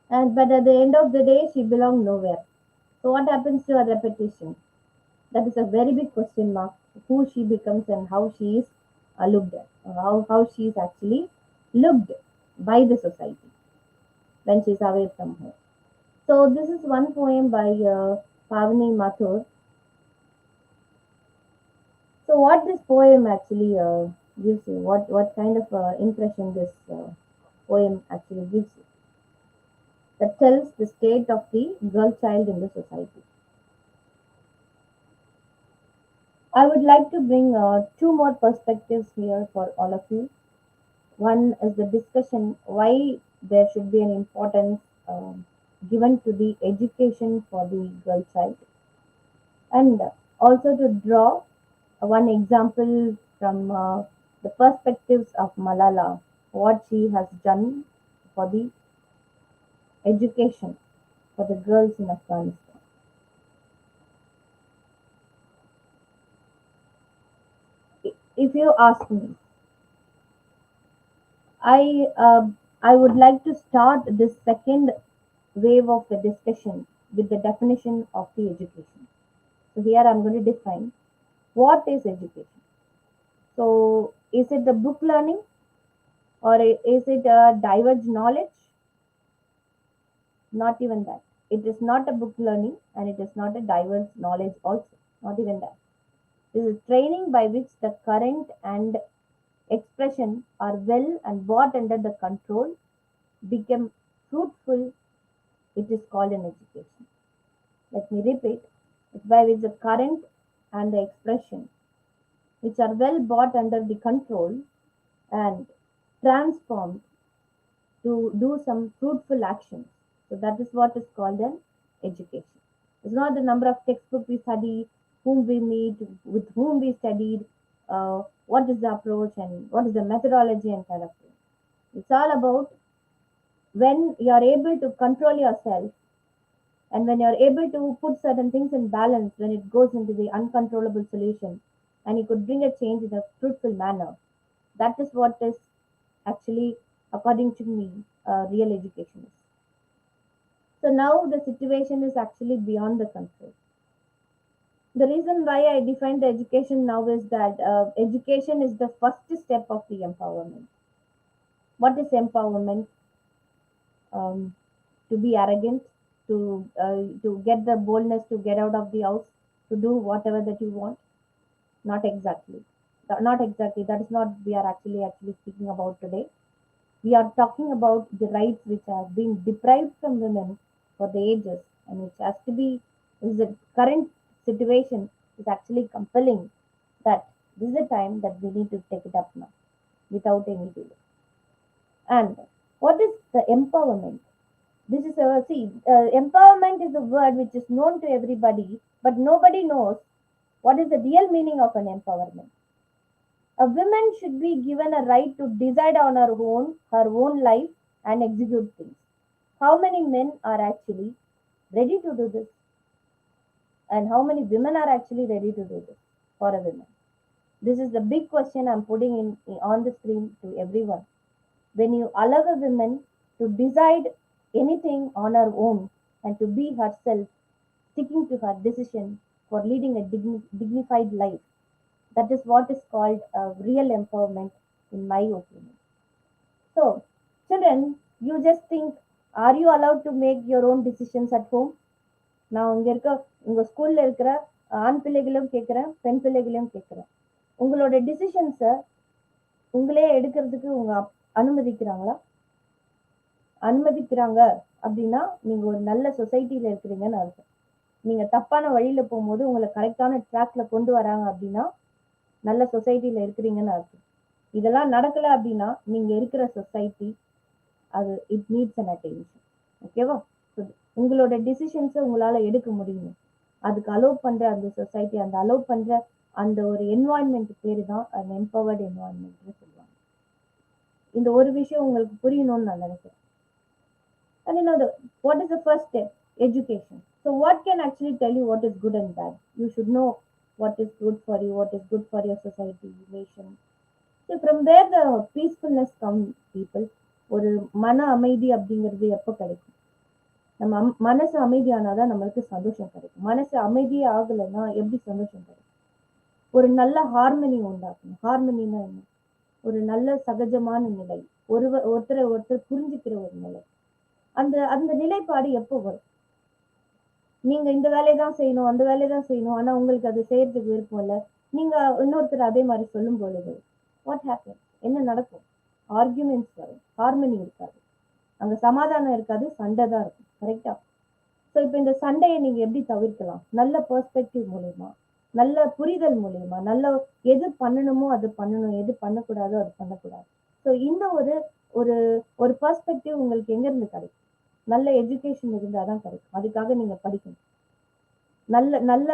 And but at the end of the day, she belonged nowhere. So what happens to her reputation? That is a very big question mark. Who she becomes and how she is looked at, how she is actually looked by the society when she is away from home. So this is one poem by Pavani Mathur. So what this poem actually gives you, what kind of impression this poem actually gives you, that tells the state of the girl child in the society. I would like to bring two more perspectives here for all of you. One is the discussion why there should be an importance given to the education for the girl child, and also to draw one example from the perspectives of Malala, what she has done for the education for the girls in Afghanistan. If you ask me, I I would like to start this second wave of the discussion with the definition of the education. So here I'm going to define what is education. So is it the book learning, or is it a diverged knowledge? Not even that. It is not a book learning and it is not a diverse knowledge also. Not even that. This is training by which the current and expression are well and brought under the control, become fruitful. It is called an education. Let me repeat. It's by which the current and the expression, which are well brought under the control and transformed to do some fruitful actions. So that is what is called an education. It's not the number of textbooks we study, whom we meet, with whom we studied, what is the approach and what is the methodology and kind of thing. It's all about when you are able to control yourself and when you are able to put certain things in balance when it goes into the uncontrollable solution and you could bring a change in a fruitful manner. That is what is actually, according to me, real education is. So now the situation is actually beyond the control. The reason why I define the education now is that education is the first step of the empowerment. What is empowerment? To be arrogant, to get the boldness to get out of the house, to do whatever that you want? Not exactly. Not exactly. That is not we are actually speaking about today. We are talking about the rights which have been deprived from women for the ages, and which has to be, is the current situation is actually compelling that this is the time that we need to take it up now without any delay. And what is the empowerment? This is empowerment is a word which is known to everybody, but nobody knows what is the real meaning of an empowerment. A woman should be given a right to decide on her own life and execute things. How many men are actually ready to do this? And how many women are actually ready to do this for a woman? This is the big question I'm putting in on the screen to everyone. When you allow a woman to decide anything on her own and to be herself, sticking to her decision for leading a dignified life, that is what is called a real empowerment, in my opinion. So, children, you just think, are you allowed to make your own decisions at home? நான் உங்க ஸ்கூல்ல இருக்கிற ஆண் பிள்ளைகளும் கேட்கிறேன், பெண் பிள்ளைகளையும் கேட்கிறேன். உங்களோட டிசிஷன்ஸை உங்களே எடுக்கிறதுக்கு உங்க அனுமதிக்கிறாங்களா? அனுமதிக்கிறாங்க அப்படின்னா நீங்க ஒரு நல்ல சொசைட்டில இருக்கிறீங்கன்னு அர்த்தம். நீங்க தப்பான வழியில போகும்போது உங்களை கரெக்டான ட்ராக்ல கொண்டு வராங்க அப்படின்னா நல்ல சொசைட்டில இருக்கிறீங்கன்னு அர்த்தம். இதெல்லாம் நடக்கல அப்படின்னா நீங்க இருக்கிற சொசைட்டி அது இட் நீட்ஸ் அன் அட்டென்ஷன். ஓகேவா? உங்களோட டிசிஷன்ஸை உங்களால எடுக்க முடியும். அதுக்கு அலோவ் பண்ற அந்த சொசைட்டி, அந்த அலோவ் பண்ற அந்த ஒரு என்வாயன்மெண்ட் பேரு தான் அந்த எம்பவர்டு என்வாயன்மெண்ட்னு சொல்லுவாங்க. இந்த ஒரு விஷயம் உங்களுக்கு புரியணும்னு நான் நினைக்கிறேன். And you know, what is the first step? Education. So what can actually tell you what is good and bad? You should know what is good for you, what is good for your society, nation. So from there the peacefulness comes, people. ஒரு மன அமைதி அப்படிங்கிறது எப்போ கிடைக்கும்? நம்ம மனசு அமைதியானாதான் நம்மளுக்கு சந்தோஷம் கிடைக்கும். மனசு அமைதியே ஆகலைன்னா எப்படி சந்தோஷம் கிடைக்கும்? ஒரு நல்ல ஹார்மனி உண்டாக்கணும். ஹார்மனின்னா என்ன? ஒரு நல்ல சகஜமான நிலை, ஒருத்தரை புரிஞ்சுக்கிற ஒரு நிலை. அந்த அந்த நிலைப்பாடு எப்போ வரும்? நீங்க இந்த வேலையை தான் செய்யணும், அந்த வேலையை தான் செய்யணும், ஆனா உங்களுக்கு அது செய்யறதுக்கு விருப்பம் இல்லை. நீங்க இன்னொருத்தர் அதே மாதிரி சொல்லும் பொழுது வாட் ஹேப்பன்? என்ன நடக்கும்? ஆர்குமெண்ட்ஸ் வரும், ஹார்மனி இருக்காது, அங்க சமாதானம் இருக்காது, சண்டை தான் இருக்கும். கரெக்டா? ஸோ இப்போ இந்த சண்டையை நீங்க எப்படி தவிர்க்கலாம்? நல்ல பெர்ஸ்பெக்டிவ் மூலியமா, நல்ல புரிதல் மூலியமா, நல்ல எது பண்ணணுமோ அது பண்ணணும், எது பண்ணக்கூடாதோ அது பண்ணக்கூடாது. ஸோ இந்த ஒரு பெர்ஸ்பெக்டிவ் உங்களுக்கு எங்க இருந்து கிடைக்கும்? நல்ல எஜுகேஷன் இருந்தாதான் கிடைக்கும். அதுக்காக நீங்க படிக்கணும். நல்ல நல்ல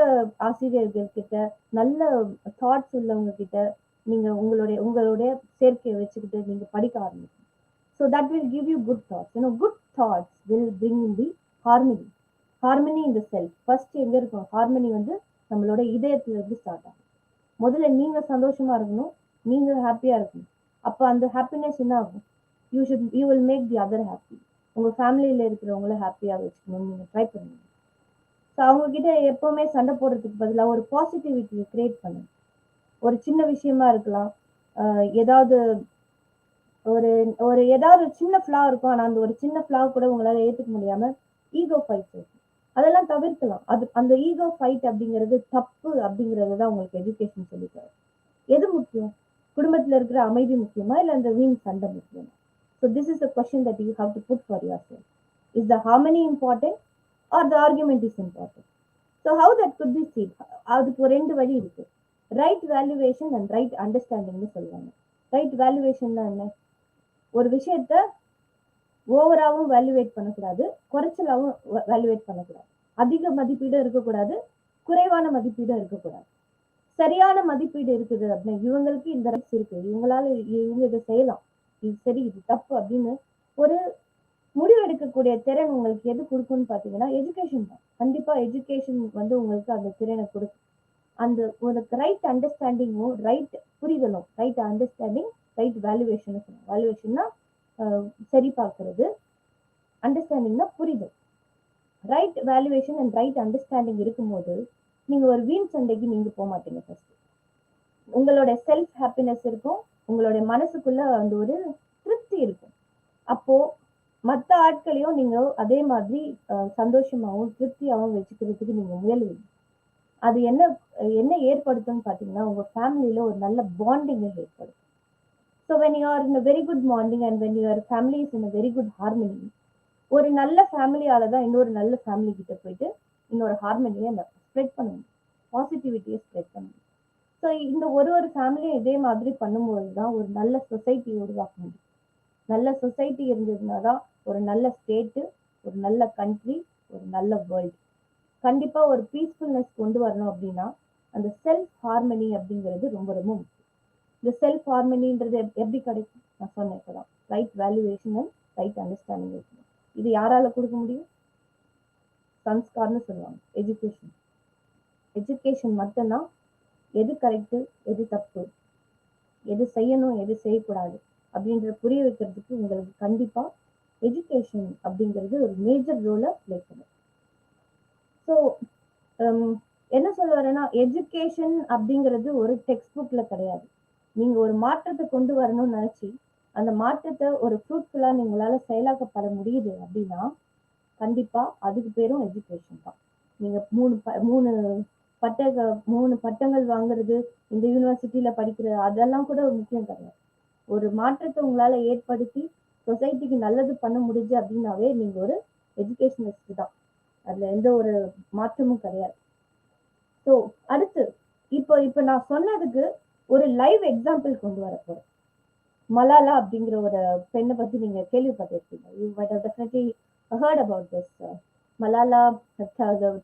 ஆசிரியர்கள் கிட்ட, நல்ல தாட்ஸ் உள்ளவங்க கிட்ட நீங்க உங்களுடைய சேர்க்கையை வச்சுக்கிட்டு நீங்க படிக்க ஆரம்பிக்கணும். So that will give you good thoughts. Good thoughts will bring in the harmony. Harmony in the self. First எங்க இருக்கும்? ஹார்மனி நம்மளோட இதயத்துல இருந்து ஸ்டார்ட் ஆகும். முதல்ல நீங்க சந்தோஷமா இருக்கணும், நீங்க ஹாப்பியா இருக்கணும். அப்ப அந்த ஹாப்பினஸ் என்ன ஆகும்? you will make the other happy. உங்க ஃபேமிலியில இருக்கிறவங்கள ஹாப்பியா வச்சுக்கணும் நீங்க ட்ரை பண்ணுங்க. ஸோ அவங்க கிட்ட எப்பவுமே சண்டை போடுறதுக்கு பதிலாக ஒரு பாசிட்டிவிட்டியை கிரியேட் பண்ணுங்க. ஒரு சின்ன விஷயமா இருக்கலாம், ஏதாவது ஏதாவது சின்ன ஃப்ளா இருக்கும், ஆனா அந்த ஒரு சின்ன ஃப்ளா கூட உங்களால ஏத்துக்க முடியாம ஈகோ ஃபைட் இருக்கும். அதெல்லாம் தவிர்க்கலாம். அந்த ஈகோ ஃபைட் அப்படிங்கிறது தப்பு அப்படிங்கிறது தான் உங்களுக்கு எஜுகேஷன் சொல்லித்தரும். எது முக்கியம்? குடும்பத்துல இருக்கிற அமைதி முக்கியமா இல்ல அந்த வீண் சண்டை முக்கியமா? So this is the question that you have to put for yourself. Is the harmony important or the argument is important? So how that could be seen? அதுக்கு ஒரு ரெண்டு வழி இருக்கு. ரைட் வேல்யூவேஷன் அண்ட் ரைட் அண்டர்ஸ்டாண்டிங்னு சொல்லுவாங்க. Right வேல்யூவேஷன்னா என்ன? ஒரு விஷயத்த ஓவராகவும் valuate பண்ணக்கூடாது, குறைச்சலாகவும் வேல்யூவேட் பண்ணக்கூடாது. அதிக மதிப்பீடும் இருக்கக்கூடாது, குறைவான மதிப்பீடும் இருக்கக்கூடாது. சரியான மதிப்பீடு இருக்குது அப்படின்னா இவங்களுக்கு இந்த ரைட்ஸ் இருக்கு, இவங்க இதை செய்யலாம், இது சரி இது தப்பு அப்படின்னு ஒரு முடிவு எடுக்கக்கூடிய திறன் உங்களுக்கு எது கொடுக்கும்னு பாத்தீங்கன்னா எஜுகேஷன் தான். கண்டிப்பா எஜுகேஷன் உங்களுக்கு அந்த திறனை கொடுக்கும். அந்த உனக்கு ரைட் அண்டர்ஸ்டாண்டிங்கும் ரைட் புரிதலும், ரைட் அண்டர்ஸ்டாண்டிங் ரைட் வேல்யூவேஷன். வேல்யூவேஷன்னா சரி பார்க்கறது, அண்டர்ஸ்டாண்டிங்னா புரிதல். Right valuation and right understanding இருக்கும்போது நீங்க ஒரு வீண் சண்டைக்கு நீங்க போக மாட்டீங்க. ஃபர்ஸ்ட் உங்களோட செல்ஃப் ஹாப்பினஸ் இருக்கும், உங்களுடைய மனசுக்குள்ள அந்த ஒரு திருப்தி இருக்கும். அப்போ மற்ற ஆட்களையும் நீங்க அதே மாதிரி சந்தோஷமாவும் திருப்தியாகவும் வச்சுக்கிறதுக்கு நீங்க முயலுவீங்க. அது என்ன ஏற்படுத்தும்னு பாத்தீங்கன்னா உங்க ஃபேமிலியில ஒரு நல்ல பாண்டிங் ஏற்படும். So when you are in a very good bonding and when your family is in a very good harmony, ஒரு நல்ல ஃபேமிலியால தான் இன்னொரு நல்ல ஃபேமிலி கிட்ட போயிட்டு இன்னொரு ஹார்மனியை ஸ்ப்ரெட் பண்ணணும், பாசிட்டிவிட்டியை ஸ்ப்ரெட் பண்ணணும். ஸோ இந்த ஒரு ஃபேமிலியும் இதே மாதிரி பண்ணும்போது தான் ஒரு நல்ல சொசைட்டியை உருவாக்க முடியும். நல்ல சொசைட்டி இருந்ததுன்னா தான் ஒரு நல்ல ஸ்டேட்டு, ஒரு நல்ல கண்ட்ரி, ஒரு நல்ல வேர்ல்டு. கண்டிப்பா ஒரு பீஸ்ஃபுல்னஸ் கொண்டு வரணும் அப்படின்னா அந்த செல்ஃப் ஹார்மனி அப்படிங்கிறது ரொம்ப ரொம்ப முக்கியம். இந்த செல்ஃப் ஹார்மனின்றது எப்படி கிடைக்கும்? நான் சொன்னேன் இப்பதான், right valuation and right understanding இருக்கணும். இது யாரால கொடுக்க முடியும்? சன்ஸ்கார்னு சொல்லுவாங்க. எஜுகேஷன் மட்டும்தான் எது கரெக்டு, எது தப்பு, எது செய்யணும், எது செய்யக்கூடாது அப்படின்ற புரிய வைக்கிறதுக்கு உங்களுக்கு கண்டிப்பா எஜுகேஷன் அப்படிங்கிறது ஒரு மேஜர் ரோலை பிளே பண்ணும். ஸோ என்ன சொல்ல வரேன்னா எஜுகேஷன் அப்படிங்கிறது ஒரு டெக்ஸ்ட் புக்ல கிடையாது. நீங்க ஒரு மாற்றத்தை கொண்டு வரணும்னு நினைச்சு அந்த மாற்றத்தை ஒரு ஃப்ரூட்ஃபுல்லா நீங்களால செயலாக்கப்பட முடியுது அப்படின்னா கண்டிப்பா அதுக்கு பேரும் எஜுகேஷன் தான். நீங்க மூணு பட்டங்கள் வாங்குறது, இந்த யூனிவர்சிட்டியில படிக்கிறது, அதெல்லாம் கூட ஒரு முக்கியம் கிடையாது. ஒரு மாற்றத்தை உங்களால ஏற்படுத்தி சொசைட்டிக்கு நல்லது பண்ண முடிஞ்சு அப்படின்னாவே நீங்க ஒரு எஜுகேஷனிஸ்ட் தான். அதுல எந்த ஒரு மாற்றமும் கிடையாது. ஸோ அடுத்து இப்போ நான் சொன்னதுக்கு ஒரு லைவ் எக்ஸாம்பிள் கொண்டு வர போறேன். மலாலா அப்படிங்கிற ஒரு பெண்ணை பத்தி நீங்க கேள்விப்பட்டிருக்கீங்க. You might have definitely heard about this. Malala, the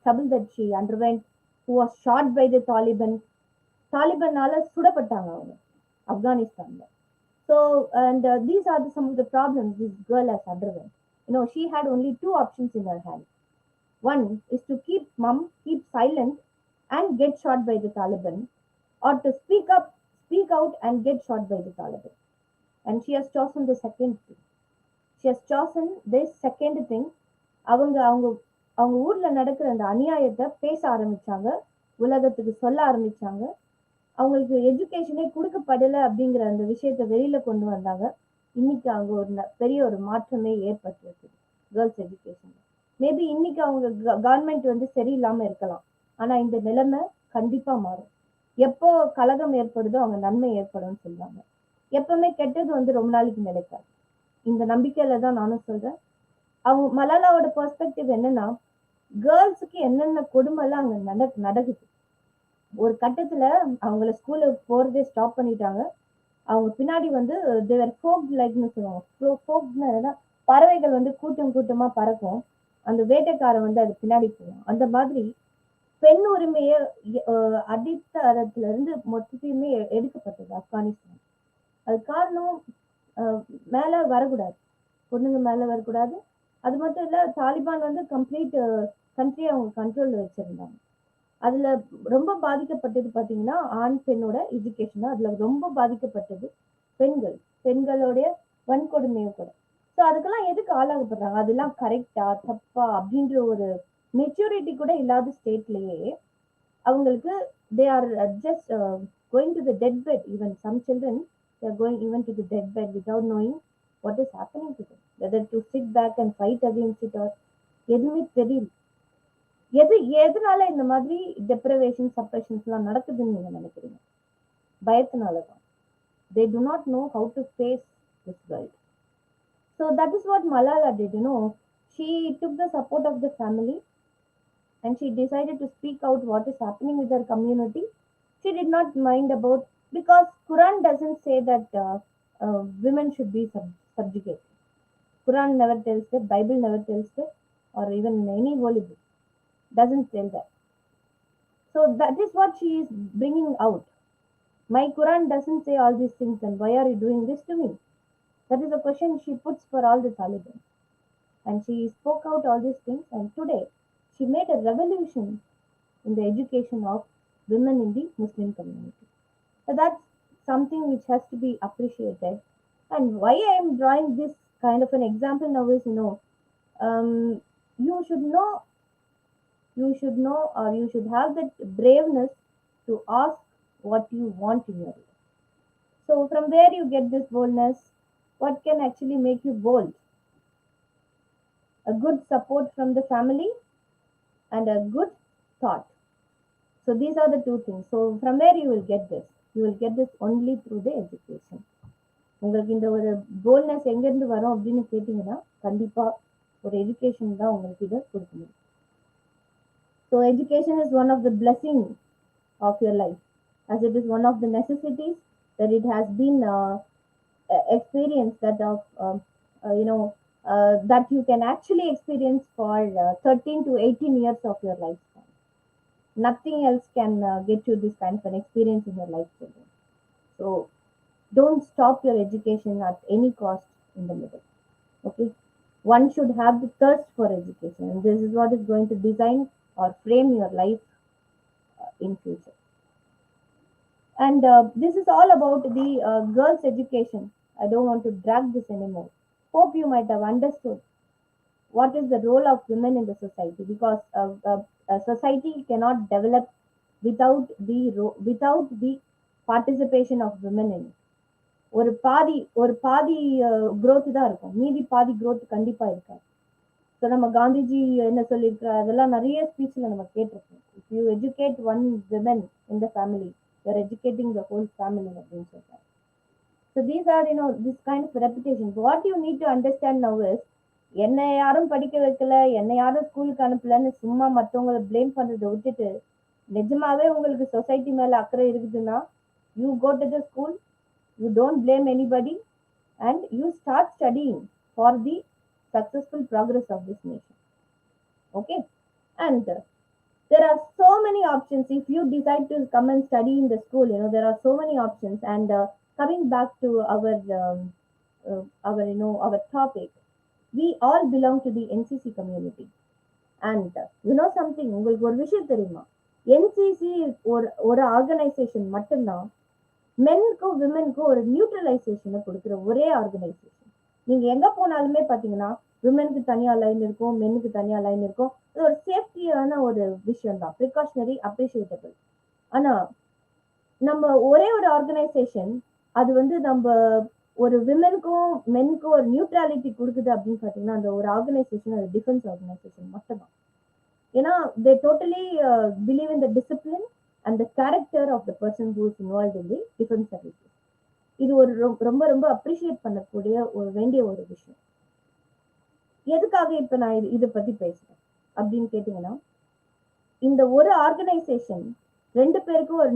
trouble that she underwent, who was shot by the தாலிபானால சுடப்பட்டாங்க அவங்க ஆப்கானிஸ்தான்ல. So and these are some of the problems this girl has underwent. She had only two options in her hand. One is to keep silent and get shot by the Taliban, or to speak out and get shot by the Taliban. And she has chosen the second thing. She has chosen this second thing. அவங்க ஊர்ல நடக்கிற அந்த அநியாயத்தை பேச ஆரம்பிச்சாங்க, உலகத்துக்கு சொல்ல ஆரம்பிச்சாங்க. அவங்களுக்கு எஜுகேஷனே கொடுக்கப்படலை அப்படிங்கிற அந்த விஷயத்த வெளியில கொண்டு வந்தாங்க. இன்னைக்கு அவங்க ஒரு பெரிய ஒரு மாற்றமே ஏற்பட்டிருக்கு கேர்ள்ஸ் எஜுகேஷன். மேபி இன்னைக்கு அவங்க கவர்மெண்ட் சரியில்லாம இருக்கலாம், ஆனா இந்த நிலைமை கண்டிப்பா மாறும். எப்போ கலகம் ஏற்படுதோ அவங்க நன்மை ஏற்படும் சொல்லுவாங்க. எப்பவுமே கெட்டது ரொம்ப நாளைக்கு நிலைக்காது. இந்த நம்பிக்கையில தான் நானும் சொல்றேன். அவங்க மலாலாவோட பெர்ஸ்பெக்டிவ் என்னன்னா, கேர்ள்ஸுக்கு என்னென்ன கொடுமை எல்லாம் அங்க நடக்குது. ஒரு கட்டத்துல அவங்கள ஸ்கூலுக்கு போறதே ஸ்டாப் பண்ணிட்டாங்க. அவங்க பின்னாடி தேவர் ஃபோக் லைக்னு சொல்லுவாங்க. ஃபோக்னா பறவைகள் கூட்டம் கூட்டமா பறக்கும், அந்த வேட்டைக்காரன் அது பின்னாடி போகும். அந்த மாதிரி பெண் உரிமையை அடித்தரத்துல இருந்து மொத்தத்தையுமே எடுக்கப்பட்டது ஆப்கானிஸ்தான். அது காரணம் மேல வரக்கூடாது, பொண்ணுங்க மேல வரக்கூடாது. அது மட்டும் இல்ல, தாலிபான் கம்ப்ளீட் கண்ட்ரி அவங்க கண்ட்ரோல்ல வச்சிருந்தாங்க. அதுல ரொம்ப பாதிக்கப்பட்டது பாத்தீங்கன்னா ஆண் பெண்ணோட எஜுகேஷன். அதுல ரொம்ப பாதிக்கப்பட்டது பெண்களுடைய வன்கொடுமையும் கூட. ஸோ அதுக்கெல்லாம் எதுக்கு ஆளாகப்படுறாங்க? அதெல்லாம் கரெக்டா தப்பா அப்படின்ற ஒரு மெச்சூரிட்டி கூட இல்லாத ஸ்டேட்லயே அவங்களுக்கு they are just going to the deathbed. Even some children, they are going even to the deathbed without knowing what is happening to them, whether to sit back and fight against it or எதுவுமே தெரியல. எதனால இந்த மாதிரி டெப்ரவேஷன் suppressions எல்லாம் நடக்குதுன்னு நீங்க நினைக்கிறீங்க? பயத்தினாலதான். they do not know how to face this world. So that is what Malala did. She took the support of the family and she decided to speak out what is happening with her community. She did not mind about, because Quran doesn't say that women should be subjugated. Quran never tells that, Bible never tells that, or even any holy book doesn't tell that. So that is what she is bringing out. My Quran doesn't say all these things, and why are you doing this to me? That is a question she puts for all the Talibans. And she spoke out all these things, and today she made a revolution in the education of women in the Muslim community. So that's something which has to be appreciated. And why I am drawing this kind of an example now is, you should know, or you should have that braveness to ask what you want in your life. So from where you get this boldness? What can actually make you bold? A good support from the family and a good thought. So these are the two things. So from where you will get this? You will get this only through the education. உங்களுக்கு இந்த ஒரு போல்னஸ் எங்கேருந்து வரும் அப்படின்னு கேட்டிங்கன்னா கண்டிப்பாக ஒரு education தான் உங்களுக்கு இதை கொடுக்க முடியும். So education is one of the blessing of your life, as it is one of the necessities that it has been experienced that of that you can actually experience for 13 to 18 years of your lifespan. Nothing else can get you this kind of an experience in your life, children. So don't stop your education at any cost in the middle. Okay, one should have the thirst for education, and this is what is going to design or frame your life in future. And this is all about the girls' education. I don't want to drag this anymore. Hope you might have understood what is the role of women in the society, because a society cannot develop without the participation of women in it. ஒரு பாதி growth தான் இருக்கும், மீதி பாதி growth கண்டிப்பா இருக்காது. So நம்ம காந்திஜி என்ன சொல்லியிருக்காரு, அதெல்லாம் நிறைய ஸ்பீச்ல நம்ம கேட்டிருக்கோம். If you educate one women in the family, you are educating the whole family அப்படின்னு சொல்றாரு. So these are this kind of reputation. What you need to understand now is, என்னை யாரும் படிக்க வைக்கல, என்னை யாரும் ஸ்கூலுக்கு அனுப்பலன்னு சும்மா மற்றவங்களை பிளேம் பண்றதை விட்டுட்டு, நிஜமாவே உங்களுக்கு சொசைட்டி மேல அக்கறை இருக்குதுன்னா, you go to the school, you don't blame anybody, and you start studying for the successful progress of this nation. Okay, and there are so many options. If you decide to come and study in the school, there are so many options. And coming back to our topic, we all belong to the NCC community. And something, உங்களுக்கு ஒரு விஷயம் தெரியுமா? NCC ஒரு organisation மட்டும்தான் மென்னுக்கும் விமெனுக்கும் ஒரு நியூட்ரலைசேஷனை கொடுக்குற ஒரே organisation. நீங்க எங்க போனாலுமே பாத்தீங்கன்னா விமெனுக்கு தனியா லைன் இருக்கும், மென்னுக்கு தனியா லைன் இருக்கும். இது ஒரு சேஃப்டியான ஒரு விஷயம் தான், ப்ரிகாஷனரி, அப்ரிஷியேட்டபிள். ஆனா நம்ம ஒரே ஒரு ஆர்கனைசேஷன் அது நம்ம ஒரு விமெனுக்கும் மென்னுக்கும் ஒரு நியூட்ராலிட்டி கொடுக்குது அப்படின்னு பாத்தீங்கன்னா, அந்த ஒரு ஆர்கனைசேஷன் அது டிஃபென்ஸ் ஆர்கனைசேஷன் மட்டும்தான். ஏன்னா they totally believe in the discipline and the character of the person who is involved in the defense services. இது ஒரு ரொம்ப ரொம்ப அப்ரிஷியேட் பண்ணக்கூடிய வேண்டிய ஒரு விஷயம். எதுக்காக இப்ப நான் இதை பத்தி பேசுறேன் அப்படின்னு கேட்டீங்கன்னா, இந்த ஒரு ஆர்கனைசேஷன் ரெண்டு பேருக்கும் ஒரு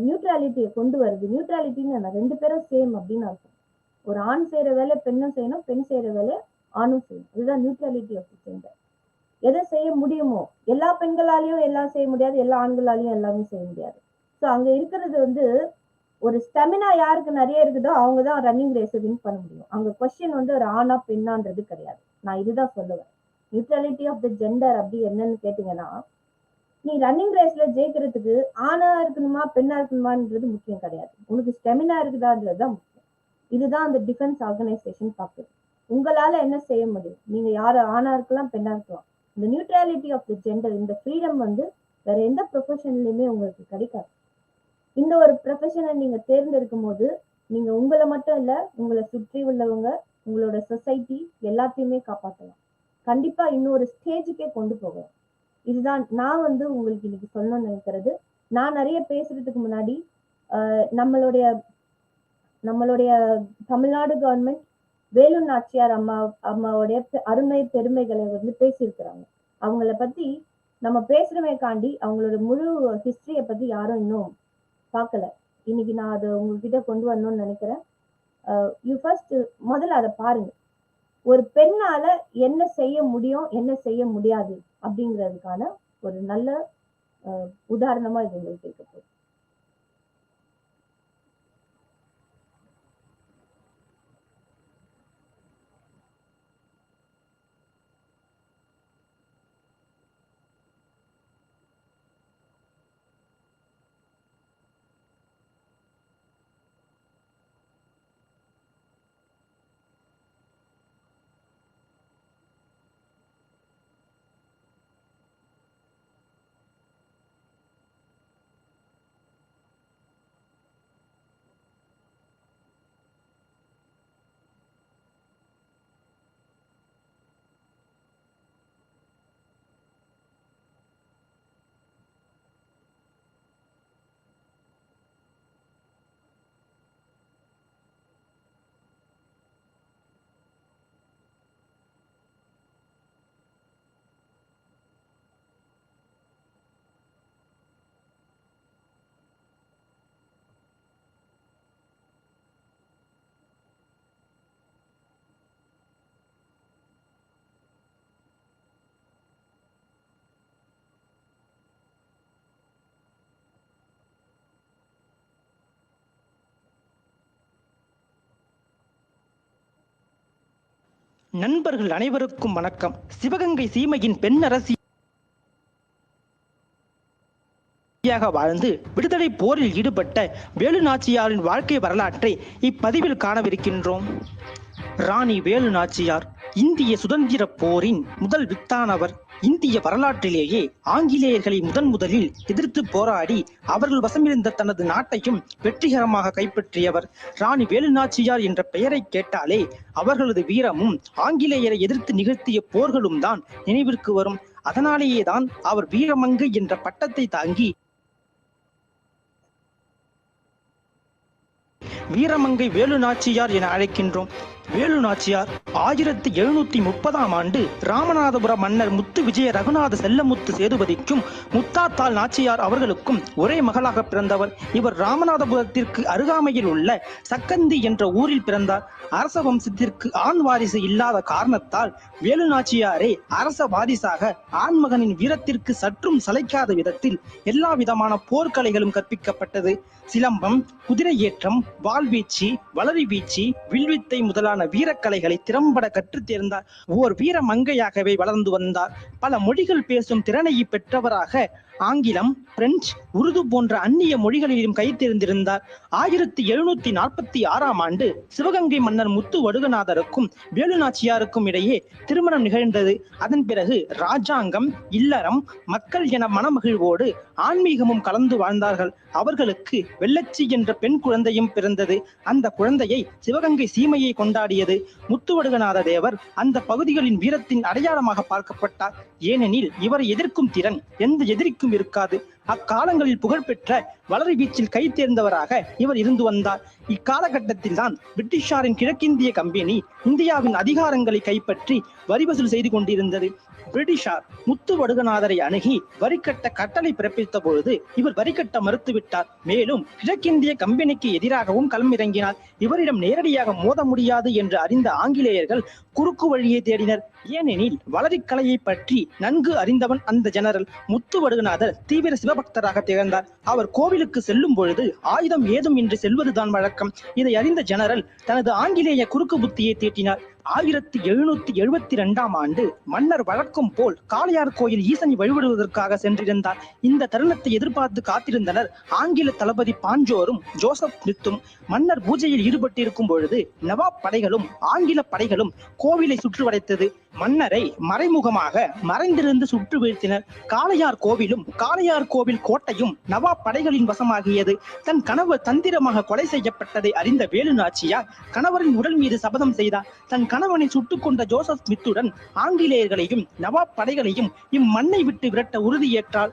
நியூட்ராலிட்டியை கொண்டு வருது. நியூட்ராலிட்டின்னு ரெண்டு பேரும் சேம் அப்படின்னு அர்த்தம். ஒரு ஆண் செய்யற வேலை பெண்ணும் செய்யணும், பெண் செய்யற வேலை ஆணும் செய்யணும். இதுதான் நியூட்ராலிட்டி ஆஃப் தி ஜெண்டர். எதை செய்ய முடியுமோ, எல்லா பெண்களாலையும் எல்லாம் செய்ய முடியாது, எல்லா ஆண்களாலையும் எல்லாமே செய்ய முடியாது. ஸோ அங்க இருக்கிறது ஒரு ஸ்டெமினா யாருக்கு நிறைய இருக்குதோ அவங்க தான் ரன்னிங் ரேஸை வின் பண்ண முடியும். அங்க கொஸ்டின் ஒரு ஆணா பெண்ணான்றது கிடையாது. நான் இதுதான் சொல்லுவேன். நியூட்ரலிட்டி ஆஃப் த ஜெண்டர் அப்படி என்னன்னு கேட்டீங்கன்னா, நீ ரன்னிங் ரேஸ்ல ஜெயிக்கிறதுக்கு ஆணா இருக்கணுமா பெண்ணா இருக்கணுமான்றது முக்கியம் கிடையாது, உனக்கு ஸ்டெமினா இருக்குதான்றது தான் முக்கியம். இதுதான் அந்த டிஃபென்ஸ் ஆர்கனைசேஷன் பார்க்குது. உங்களால என்ன செய்ய முடியும், நீங்க யாரு ஆணா இருக்கலாம் பெண்ணா இருக்கலாம். இந்த நியூட்ராலிட்டி ஆஃப் த ஜெண்டர், இந்த ஃப்ரீடம் வேற எந்த ப்ரொஃபஷன்லயுமே உங்களுக்கு கிடைக்காது. இந்த ஒரு ப்ரொஃபஷனை நீங்க தேர்ந்தெடுக்கும் போது நீங்க உங்களை மட்டும் இல்ல, உங்களை சுற்றி உள்ளவங்க, உங்களோட சொசைட்டி எல்லாத்தையுமே காப்பாற்றலாம். கண்டிப்பா இன்னொரு ஸ்டேஜுக்கே கொண்டு போகலாம். இதுதான் நான் உங்களுக்கு இன்னைக்கு சொல்லணும்னு நினைக்கிறது. நான் நிறைய பேசுறதுக்கு முன்னாடி நம்மளுடைய தமிழ்நாடு கவர்மெண்ட் வேலு நாச்சியார் அம்மாவுடைய அருமை பெருமைகளை பேசியிருக்கிறாங்க. அவங்கள பத்தி நம்ம பேசுறமே காண்டி அவங்களோட முழு ஹிஸ்டரிய பத்தி யாரும் இன்னும் பார்க்கல. இன்னைக்கு நான் அதை உங்ககிட்ட கொண்டு வரணும்னு நினைக்கிறேன். யூ ஃபர்ஸ்ட் முதல்ல அதை பாருங்க. ஒரு பெண்ணால என்ன செய்ய முடியும், என்ன செய்ய முடியாது அப்படிங்கிறதுக்கான ஒரு நல்ல உதாரணமா இது உங்களுக்கு இருக்க போகுது. நண்பர்கள் அனைவருக்கும் வணக்கம். சிவகங்கை சீமையின் பெண் அரசியாக வாழ்ந்து விடுதலை போரில் ஈடுபட்ட வேலு நாச்சியாரின் வாழ்க்கை வரலாற்றை இப்பதிவில் காணவிருக்கின்றோம். ராணி வேலு நாச்சியார் இந்திய சுதந்திர போரின் முதல் வித்தானவர். இந்திய வரலாற்றிலேயே ஆங்கிலேயர்களை முதலில் எதிர்த்து போராடி அவர்கள் வசமிருந்த தனது நாட்டையும் வெற்றிகரமாக கைப்பற்றியவர். ராணி வேலு நாச்சியார் என்ற பெயரை கேட்டாலே அவர்களது வீரமும் ஆங்கிலேயரை எதிர்த்து நிகழ்த்திய போர்களும் தான் நினைவிற்கு வரும். அதனாலேயேதான் அவர் வீரமங்கை என்ற பட்டத்தை தாங்கி வீரமங்கை வேலு நாச்சியார் என அழைக்கின்றோம். வேலு நாச்சியார் 1730ஆம் ஆண்டு ராமநாதபுரம் மன்னர் முத்து விஜய ரகுநாத செல்லமுத்து சேதுபதிக்கும் முத்தாத்தாள் நாச்சியார் அவர்களுக்கும் ஒரே மகளாக பிறந்தவர். இவர் ராமநாதபுரத்திற்கு அருகாமையில் உள்ள சக்கந்தி என்ற ஊரில் பிறந்தார். அரச வம்சத்திற்கு ஆண் வாரிசு இல்லாத காரணத்தால் வேலு நாச்சியாரே அரச வாரிசாக ஆண்மகனின் வீரத்திற்கு சற்றும் சளைக்காத விதத்தில் எல்லா விதமான போர்க்கலைகளும் கற்பிக்கப்பட்டது. சிலம்பம், குதிரை ஏற்றம், வாள்வீச்சு, வளரி வீச்சு, வில்வித்தை முதலான வீரக்கலைகளை திறம்பட கற்றுத் தேர்ந்தார். ஓர் வீர மங்கையாகவே வளர்ந்து வந்தார். பல மொழிகள் பேசும் திறனை பெற்றவராக ஆங்கிலம், பிரெஞ்சு, உருது போன்ற அந்நிய மொழிகளிலும் கை தேர்ந்திருந்தார். 1746ஆம் ஆண்டு சிவகங்கை மன்னர் முத்து வடுகநாதருக்கும் வேலு நாச்சியாருக்கும் இடையே திருமணம் நிகழ்ந்தது. அதன் பிறகு ராஜாங்கம், இல்லறம், மக்கள் என மனமகிழ்வோடு ஆன்மீகமும் கலந்து வாழ்ந்தார்கள். அவர்களுக்கு வெள்ளச்சி என்ற பெண் குழந்தையும் பிறந்தது. அந்த குழந்தையை சிவகங்கை சீமையை கொண்டாடியது. முத்துவடுகநாத தேவர் அந்த பகுதிகளின் வீரத்தின் அடையாளமாக பார்க்கப்பட்டார். ஏனெனில் இவரை எதிர்க்கும் திறன் எந்த எதிரிக்கும் இருக்காது. அக்காலங்களில் புகழ்பெற்ற வளரி வீச்சில் கை தேர்ந்தவராக இவர் இருந்து வந்தார். இக்காலகட்டத்தில் தான் பிரிட்டிஷாரின் கிழக்கிந்திய கம்பெனி இந்தியாவின் அதிகாரங்களை கைப்பற்றி வரி வசூல் செய்து கொண்டிருந்தது. பிரிட்டிஷார் முத்து வடுகநாதரை அணுகி வரி கட்ட கட்டளை பிறப்பித்த பொழுது இவர் வரி கட்ட மறுத்துவிட்டார். மேலும் கிழக்கிந்திய கம்பெனிக்கு எதிராகவும் களமிறங்கினார். இவரிடம் நேரடியாக மோத முடியாது என்று அறிந்த ஆங்கிலேயர்கள் குறுக்கு வழியை தேடினர். ஏனெனில் வளரிக்கலையை பற்றி நன்கு அறிந்தவன் அந்த ஜெனரல். முத்து வடுகநாதர் தீவிர சிவபக்தராக திகழ்ந்தார். அவர் கோவிலுக்கு செல்லும் பொழுது ஆயுதம் ஏதும் இன்றி செல்வதுதான் வழக்கம். இதை அறிந்த ஜெனரல் தனது ஆங்கிலேய குறுக்கு புத்தியை தீட்டினார். 1772ஆம் ஆண்டு மன்னர் வழக்கம் போல் காளையார் கோயில் ஈசனை வழிபடுவதற்காக சென்றிருந்தார். இந்த தருணத்தை எதிர்பார்த்து காத்திருந்தனர் ஆங்கில தளபதி பாஞ்சோரும் ஜோசப் ஸ்மித்தும். மன்னர் பூஜையில் ஈடுபட்டிருக்கும் பொழுது நவாப் படைகளும் ஆங்கில படைகளும் கோவிலை சுற்றி வளைத்தது. மன்னரை மறைமுகமாக மறைந்திருந்து சுற்று வீழ்த்தினர். காளையார் கோவிலும் காளையார் கோவில் கோட்டையும் நவாப் படைகளின் வசமாகியது. தன் கணவர் தந்திரமாக கொலை செய்யப்பட்டதை அறிந்த வேலு நாச்சியார் கணவரின் உடல் மீது சபதம் செய்தார். தன் கணவனை சுட்டுக் கொண்ட ஜோசப் ஸ்மித்துடன் ஆங்கிலேயர்களையும் நவாப் படைகளையும் இம்மண்ணை விட்டு விரட்ட உறுதியேற்றாள்.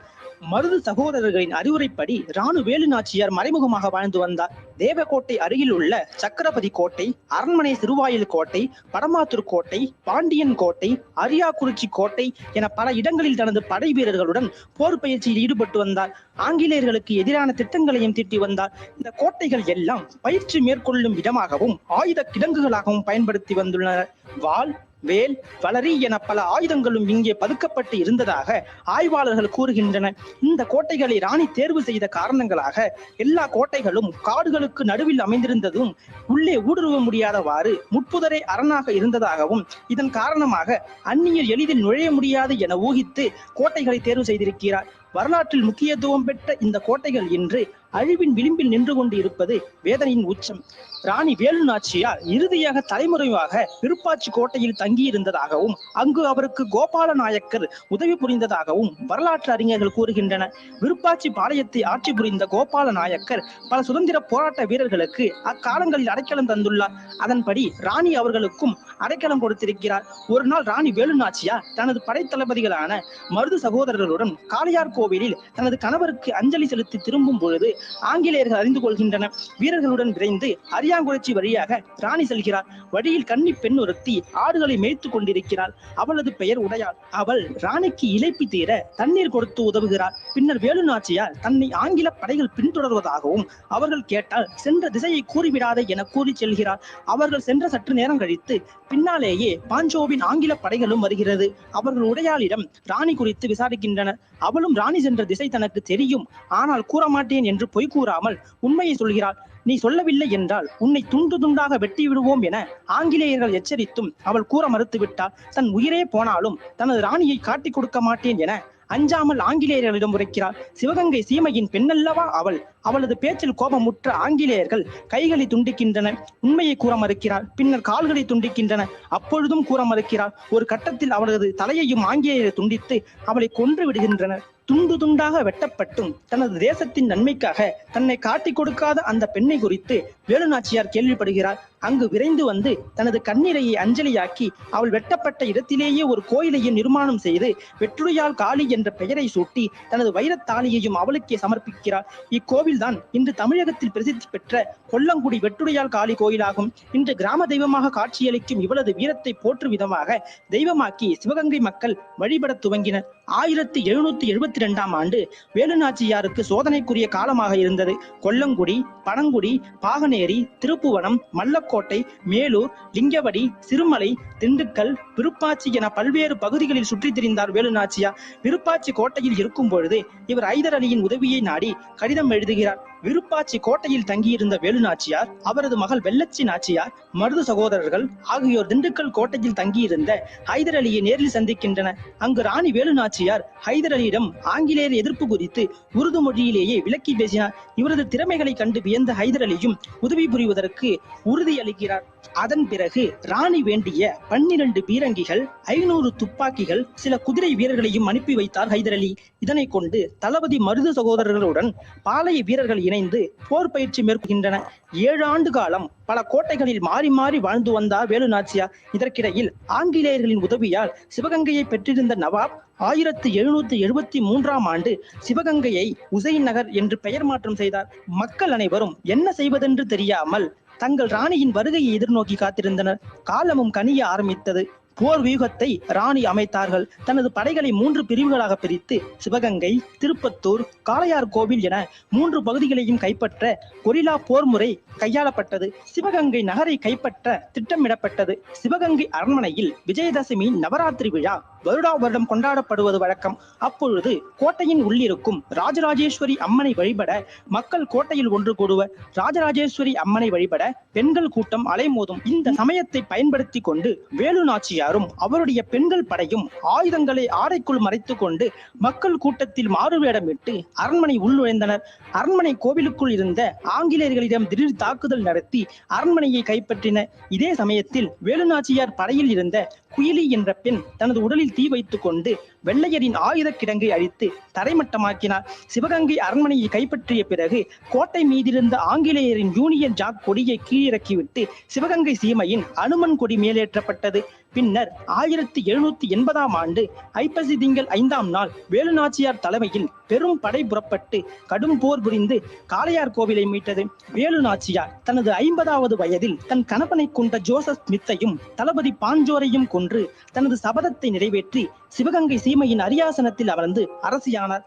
மருது சகோதரர்களின் அறிவுரைப்படி ராணு வேலு நாச்சியார் மறைமுகமாக வாழ்ந்து வந்தார். தேவக்கோட்டை அருகில் உள்ள சக்கரபதி கோட்டை, அரண்மனை சிறுவாயில் கோட்டை, படமாத்தூர் கோட்டை, பாண்டியன் கோட்டை, அரியாக்குறிச்சி கோட்டை என பல இடங்களில் தனது படை வீரர்களுடன் போர் பயிற்சியில் ஈடுபட்டு வந்தார். ஆங்கிலேயர்களுக்கு எதிரான திட்டங்களையும் தீட்டி வந்தார். இந்த கோட்டைகள் எல்லாம் பயிற்சி மேற்கொள்ளும் இடமாகவும் ஆயுத கிடங்குகளாகவும் பயன்படுத்தி வந்துள்ளனர். வாள், வேல், வளரி என பல ஆயுதங்களும் இங்கே பதுக்கப்பட்டு இருந்ததாக ஆய்வாளர்கள் கூறுகின்றனர். இந்த கோட்டைகளை ராணி தேர்வு செய்த காரணங்களாக எல்லா கோட்டைகளும் காடுகளுக்கு நடுவில் அமைந்திருந்ததும் உள்ளே ஊடுருவ முடியாதவாறு முட்புதரை அரணாக இருந்ததாகவும் இதன் காரணமாக அந்நியர் எளிதில் நுழைய முடியாது என ஊகித்து கோட்டைகளை தேர்வு செய்திருக்கிறார். வரலாற்றில் முக்கியத்துவம் பெற்ற இந்த கோட்டைகள் இன்று அழிவின் விளிம்பில் நின்று கொண்டு இருப்பது வேதனையின் உச்சம். ராணி வேலு நாச்சியார் இறுதியாக தலைமுறையாக விருப்பாச்சி கோட்டையில் தங்கியிருந்ததாகவும் அங்கு அவருக்கு கோபால நாயக்கர் உதவி புரிந்ததாகவும் வரலாற்று அறிஞர்கள் கூறுகின்றனர். விருப்பாச்சி பாளையத்தை ஆட்சி புரிந்த கோபால நாயக்கர் பல சுதந்திர போராட்ட வீரர்களுக்கு அக்காலங்களில் அடைக்கலம் தந்துள்ளார். அதன்படி ராணி அவர்களுக்கும் அடைக்கலம் கொடுத்திருக்கிறார். ஒரு நாள் ராணி வேலு நாச்சியார் தனது படைத்தளபதிகளான மருது சகோதரர்களுடன் காளையார் கோவிலில் தனது கணவருக்கு அஞ்சலி செலுத்தி திரும்பும் பொழுது ஆங்கிலேயர்கள் அறிந்து கொள்கின்றனர். வீரர்களுடன் விரைந்து அரியாங்குறிச்சி வழியாக ராணி செல்கிறார். வழியில் கன்னி பெண் ஒருத்தி ஆடுகளை மேய்த்துக் கொண்டிருக்கிறாள். அவளது பெயர் உடையாள். அவள் ராணிக்கு இளைப்பி தீர தண்ணீர் கொடுத்து உதவுகிறார். பின்னர் வேலு நாச்சியார் தன்னை ஆங்கில படைகள் பின்தொடர்வதாகவும் அவர்கள் கேட்டால் சென்ற திசையை கூறிவிடாதே என கூறி செல்கிறார். அவர்கள் சென்ற சற்று நேரம் கழித்து பின்னாலேயே பாஞ்சோவின் ஆங்கில படைகளும் வருகிறது. அவர்கள் உடையாளிடம் ராணி குறித்து விசாரிக்கின்றனர். அவளும் ராணி சென்ற திசை தனக்கு தெரியும், ஆனால் கூற மாட்டேன் என்று பொய் கூறாமல் உண்மையை சொல்கிறாள். நீ சொல்லவில்லை என்றால் உன்னை துண்டு துண்டாக வெட்டி விடுவோம் என ஆங்கிலேயர்கள் எச்சரித்தும் அவள் கூற மறுத்துவிட்டாள். தன் உயிரே போனாலும் தனது ராணியை காட்டிக் கொடுக்க மாட்டேன் என அஞ்சாமல் ஆங்கிலேயர்களிடம் உரைக்கிறார். சிவகங்கை சீமையின் பெண்ணல்லவா அவள். அவளது பேச்சில் கோபமுற்ற ஆங்கிலேயர்கள் கைகளை துண்டிக்கின்றனர். உண்மையை கூற மறுக்கிறார். பின்னர் கால்களை துண்டிக்கின்றனர். அப்பொழுதும் கூற மறுக்கிறார். ஒரு கட்டத்தில் அவளது தலையையும் ஆங்கிலேயரை துண்டித்து அவளை கொன்று விடுகின்றனர். துண்டு துண்டாக வெட்டப்பட்டும் தனது தேசத்தின் நன்மைக்காக தன்னை காட்டிக் கொடுக்காத அந்த பெண்ணை குறித்து வேலு நாச்சியார் கேள்விப்படுகிறார். அங்கு விரைந்து வந்து தனது கண்ணீரையை அஞ்சலியாக்கி அவள் வெட்டப்பட்ட இடத்திலேயே ஒரு கோயிலையும் நிர்மாணம் செய்து வெற்றுடையாள் காளி என்ற பெயரை சூட்டி தனது வைரத்தாலியையும் அவளுக்கே சமர்ப்பிக்கிறார். இக்கோவில் தான் இன்று தமிழகத்தில் பிரசித்தி பெற்ற கொல்லங்குடி வெற்றுடையாள் காளி கோயிலாகும். இன்று கிராம தெய்வமாக காட்சியளிக்கும் இவளது வீரத்தை போற்றும் விதமாக தெய்வமாக்கி சிவகங்கை மக்கள் வழிபட துவங்கினர். 1772 ஆண்டு வேலு நாச்சியாருக்கு சோதனைக்குரிய காலமாக இருந்தது. கொல்லங்குடி, பனங்குடி, பாகனேரி, திருப்புவனம், மல்லக்கோட்டை, மேலூர், லிங்கவடி, சிறுமலை, திண்டுக்கல், விருப்பாச்சி என பல்வேறு பகுதிகளில் சுற்றி திரிந்தார் வேலு நாச்சியார். விருப்பாச்சி கோட்டையில் இருக்கும் பொழுது இவர் ஐதர் அலியின் உதவியை நாடி கடிதம் எழுதுகிறார். விருப்பாச்சி கோட்டையில் தங்கியிருந்த வேலு நாச்சியார், அவரது மகள் வெள்ளச்சி நாச்சியார், மருது சகோதரர்கள் ஆகியோர் திண்டுக்கல் கோட்டையில் தங்கியிருந்த ஐதர் அலியை நேரில் சந்திக்கின்றனர். அங்கு ராணி வேலு நாச்சியார் ஐதர் அலியிடம் ஆங்கிலேயர் எதிர்ப்பு குறித்து உருது மொழியிலேயே விளக்கி பேசினார். இவரது திறமைகளை கண்டு வியந்த ஐதர் அலியும் உதவி புரிவதற்கு உறுதி அளிக்கிறார். அதன் பிறகு ராணி வேண்டிய 12 பீரங்கிகள், 500 துப்பாக்கிகள், சில குதிரை வீரர்களையும் அனுப்பி வைத்தார் ஐதர் அலி. இதனை கொண்டு தளபதி மருது சகோதரர்களுடன் பாளைய வீரர்கள் இணைந்து போர் பயிற்சி மேற்கொள்கின்றனர். 7 ஆண்டு காலம் பல கோட்டைகளில் மாறி மாறி வாழ்ந்து வந்தார் வேலு நாச்சியார். இதற்கிடையில் ஆங்கிலேயர்களின் உதவியால் சிவகங்கையை பெற்றிருந்த நவாப் 1773 ஆண்டு சிவகங்கையை உசைன் நகர் என்று பெயர் மாற்றம் செய்தார். மக்கள் அனைவரும் என்ன செய்வதென்று தெரியாமல் தங்கள் ராணியின் வருகையை எதிர்நோக்கி காத்திருந்தனர். காலமும் கனிய ஆரம்பித்தது. போர் வியூகத்தை ராணி அமைத்தார்கள். தனது படைகளை 3 பிரிவுகளாக பிரித்து சிவகங்கை, திருப்பத்தூர், காளையார் கோவில் என 3 பகுதிகளையும் கைப்பற்ற கொரில்லா போர் முறை கையாளப்பட்டது. சிவகங்கை நகரை கைப்பற்ற திட்டமிடப்பட்டது. சிவகங்கை அரண்மனையில் விஜயதசமி நவராத்திரி விழா வருடம் கொண்டாடப்படுவது வழக்கம். அப்பொழுது கோட்டையின் உள்ளிருக்கும் ராஜராஜேஸ்வரி அம்மனை வழிபட மக்கள் கோட்டையில் ஒன்று கூடுவர். ராஜராஜேஸ்வரி அம்மனை வழிபட பெண்கள் கூட்டம் அலைமோதும். இந்த சமயத்தை பயன்படுத்தி கொண்டு வேலு நாச்சியாரும் அவருடைய பெண்கள் படையும் ஆயுதங்களை ஆடைக்குள் மறைத்து கொண்டு மக்கள் கூட்டத்தில் மாறுவேடமிட்டு அரண்மனை உள்நுழைந்தனர். அரண்மனை கோவிலுக்குள் இருந்த ஆங்கிலேயர்களிடம் திடீர் தாக்குதல் நடத்தி அரண்மனையை கைப்பற்றினர். இதே சமயத்தில் வேலு நாச்சியார் படையில் இருந்த குயிலி என்ற பெண் தனது உடலில் தீ வைத்துக் கொண்டு வெள்ளையரின் ஆயுத கிடங்கை அழித்து தரைமட்டமாக்கினார். சிவகங்கை அரண்மனையை கைப்பற்றிய பிறகு கோட்டை மீதிருந்த ஆங்கிலேயரின் யூனியன் ஜாக் கொடியை கீழிறக்கிவிட்டு சிவகங்கை சீமையின் அனுமன் கொடி மேலேற்றப்பட்டது. பின்னர் 1780ஆம் ஆண்டு ஐப்பசி திங்கள் 5ஆம் நாள் வேலுநாச்சியார் தலைமையில் பெரும் படை புறப்பட்டு கடும் போர் புரிந்து காளையார் கோவிலை மீட்டது. வேலுநாச்சியார் தனது 50வது வயதில் தன் கணவனை கொண்ட ஜோசப் ஸ்மித்தையும் தளபதி பாஞ்சோரையும் கொன்று தனது சபதத்தை நிறைவேற்றி சிவகங்கை சீமையின் அரியாசனத்தில் அமர்ந்து அரசியானார்.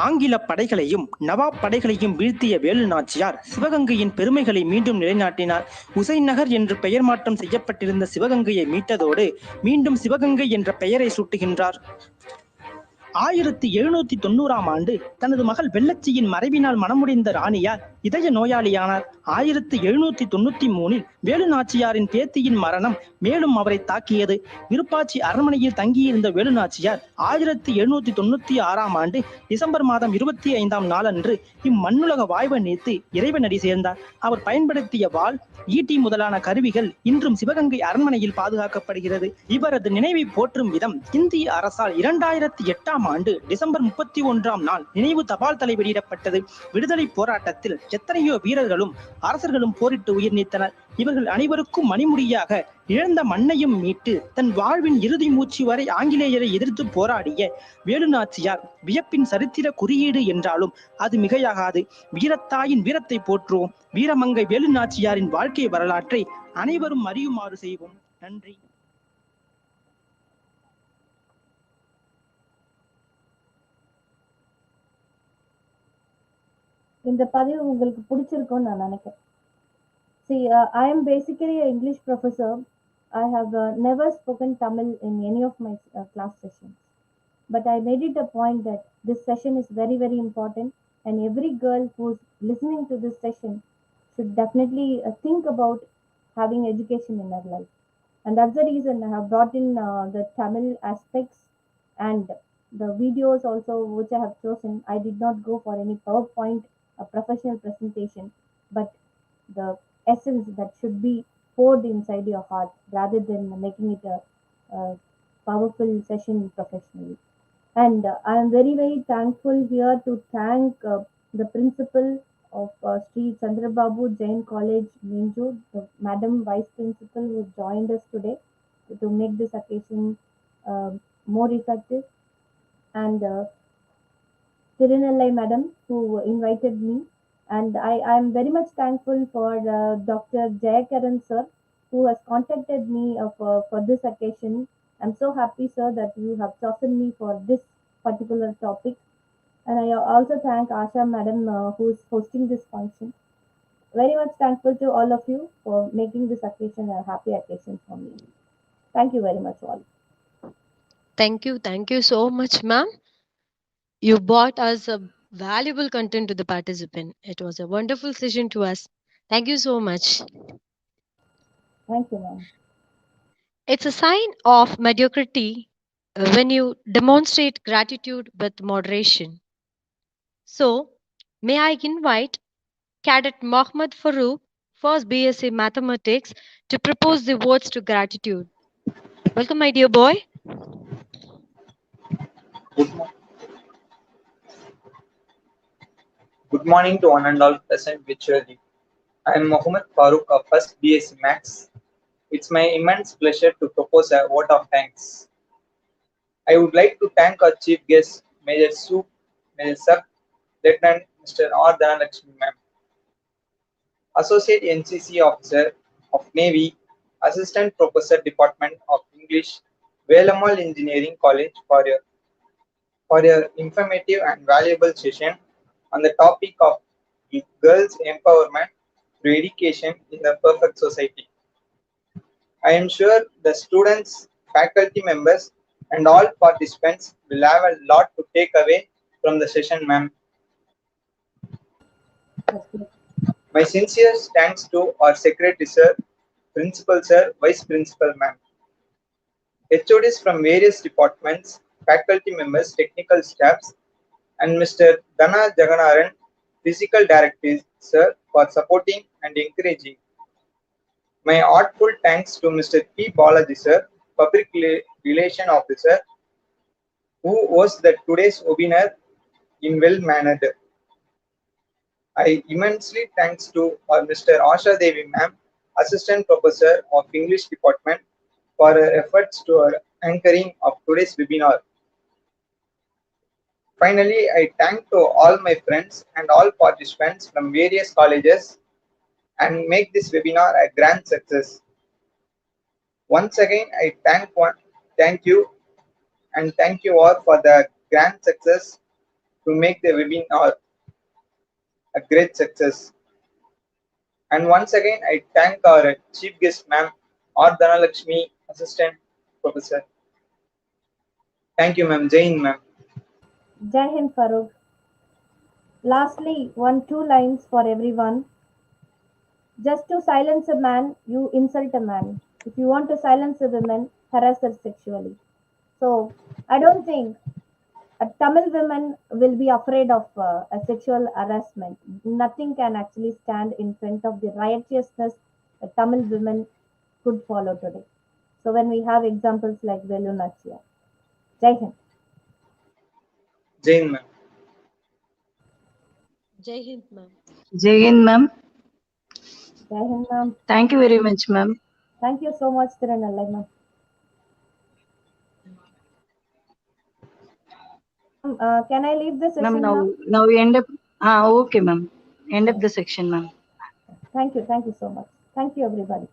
ஆங்கில படைகளையும் நவாப் படைகளையும் வீழ்த்திய வேலுநாச்சியார் சிவகங்கையின் பெருமைகளை மீண்டும் நிலைநாட்டினார். உசைன் நகர் என்று பெயர் மாற்றம் செய்யப்பட்டிருந்த சிவகங்கையை மீட்டதோடு மீண்டும் சிவகங்கை என்ற பெயரை சூட்டுகின்றார். 1790ஆம் ஆண்டு தனது மகள் வெள்ளச்சியின் மறைவினால் மனமுடைந்த ராணியார் இதய நோயாளியானார். 1793இல் வேலுநாச்சியாரின் பேத்தியின் மரணம் மேலும் அவரை தாக்கியது. விருப்பாட்சி அரண்மனையில் தங்கியிருந்த வேலுநாச்சியார் 1796ஆம் ஆண்டு டிசம்பர் மாதம் 25ஆம் நாளன்று இம்மண்ணுலக வாழ்வை நீத்து இறைவனடி சேர்ந்தார். அவர் பயன்படுத்திய வாள், ஈட்டி முதலான கருவிகள் இன்றும் சிவகங்கை அரண்மனையில் பாதுகாக்கப்படுகிறது. இவரது நினைவை போற்றும் விதம் இந்திய அரசால் 2008ஆம் ஆண்டு டிசம்பர் 31ஆம் நாள் நினைவு தபால் தலை வெளியிடப்பட்டது. விடுதலை போராட்டத்தில் எத்தனையோ வீரர்களும் அரசர்களும் போரிட்டு உயிர் நீத்தனர். இவர்கள் அனைவருக்கும் மணிமுடியாக இழந்த மண்ணையும் மீட்டு தன் வாழ்வின் இறுதி மூச்சு வரை ஆங்கிலேயரை எதிர்த்து போராடிய வேலுநாச்சியார் வியப்பின் சரித்திர குறியீடு என்றாலும் அது மிகையாகாது. வீரத்தாயின் வீரத்தை போற்றுவோம். வீரமங்கை வேலுநாச்சியாரின் வாழ்க்கை வரலாற்றை அனைவரும் அறியுமாறு செய்வோம். நன்றி. இந்த பதிவு உங்களுக்கு பிடிச்சிருக்கும்னு நான் நினைக்கிறேன். See, I am basically an English professor. I have never spoken Tamil in any of my class sessions. But I made it a point that this session is very, very important, and every girl who's listening to this session should definitely think about having education in her life. And that's the reason I have brought in the Tamil aspects and the videos also which I have chosen. I did not go for any PowerPoint professional presentation, but the essence that should be poured inside your heart rather than making it a powerful session professionally. And I am very, very thankful here to thank the principal of Sri Chandrababu Jain College, Minju, the Madam Vice Principal who joined us today to make this occasion more effective, and Tirunellai Madam who invited me. And I am very much thankful for Dr. Jayakaran sir who has contacted me for this occasion. I'm so happy, sir, that you have chosen me for this particular topic. And I also thank Asha Madam who is hosting this function. Very much thankful to all of you for making this occasion a happy occasion for me. Thank you very much all. Thank you so much, ma'am. You brought us a valuable content to the participant. It was a wonderful session to us. Thank you so much. Thank you, ma'am. It's a sign of mediocrity when you demonstrate gratitude with moderation. So, may I invite Cadet Mohammad Farooq, first BSc Mathematics, to propose the words to gratitude. Welcome, my dear boy. Good morning to one and all present virtually. I am Mohammad Farooq of first BSc Maths. It's my immense pleasure to propose a vote of thanks. I would like to thank our chief guest, Major SUB LT Mr. R DHANALAKSHMI ma'am, Associate NCC Officer of Navy, Assistant Professor Department of English, Velammal Engineering College for your informative and valuable session on the topic of girls' empowerment through education in the perfect society. I am sure the students, faculty members, and all participants will have a lot to take away from the session, ma'am. My sincere thanks to our Secretary Sir, Principal Sir, Vice Principal ma'am, HODs from various departments, faculty members, technical staffs, and Mr. Dana Jaganaran, Physical Director Sir, for supporting and encouraging. My heartfelt thanks to Mr. P. Balaji Sir, Public Relation Officer, who was the today's webinar in well-mannered. I immensely thanks to Mr. Asha Devi ma'am, Assistant Professor of English Department, for her efforts to her anchoring of today's webinar. Finally, I thank to all my friends and all participants from various colleges and make this webinar a grand success. Once again, I thank you and thank you all for the grand success to make the webinar a great success. And once again, I thank our chief guest, ma'am, R Dhanalakshmi, Assistant Professor. Thank you, ma'am. Jai Hind, ma'am. Jai Hind, Farooq. Lastly, two lines for everyone. Just to silence a man, you insult a man. If you want to silence a woman, harass her sexually. So I don't think a Tamil woman will be afraid of a sexual harassment. Nothing can actually stand in front of the righteousness a Tamil women could follow today. So when we have examples like Velammal, Jai Hind. Jai Hind, ma'am. Jai Hind, ma'am. Jai Hind, ma'am. Jai Hind, ma'am. Thank you very much, ma'am. Thank you so much, Tirunallai, ma'am. Can I leave the session Ma'am, now we end up. Okay, ma'am. End up the section, ma'am. Thank you so much. Thank you, everybody.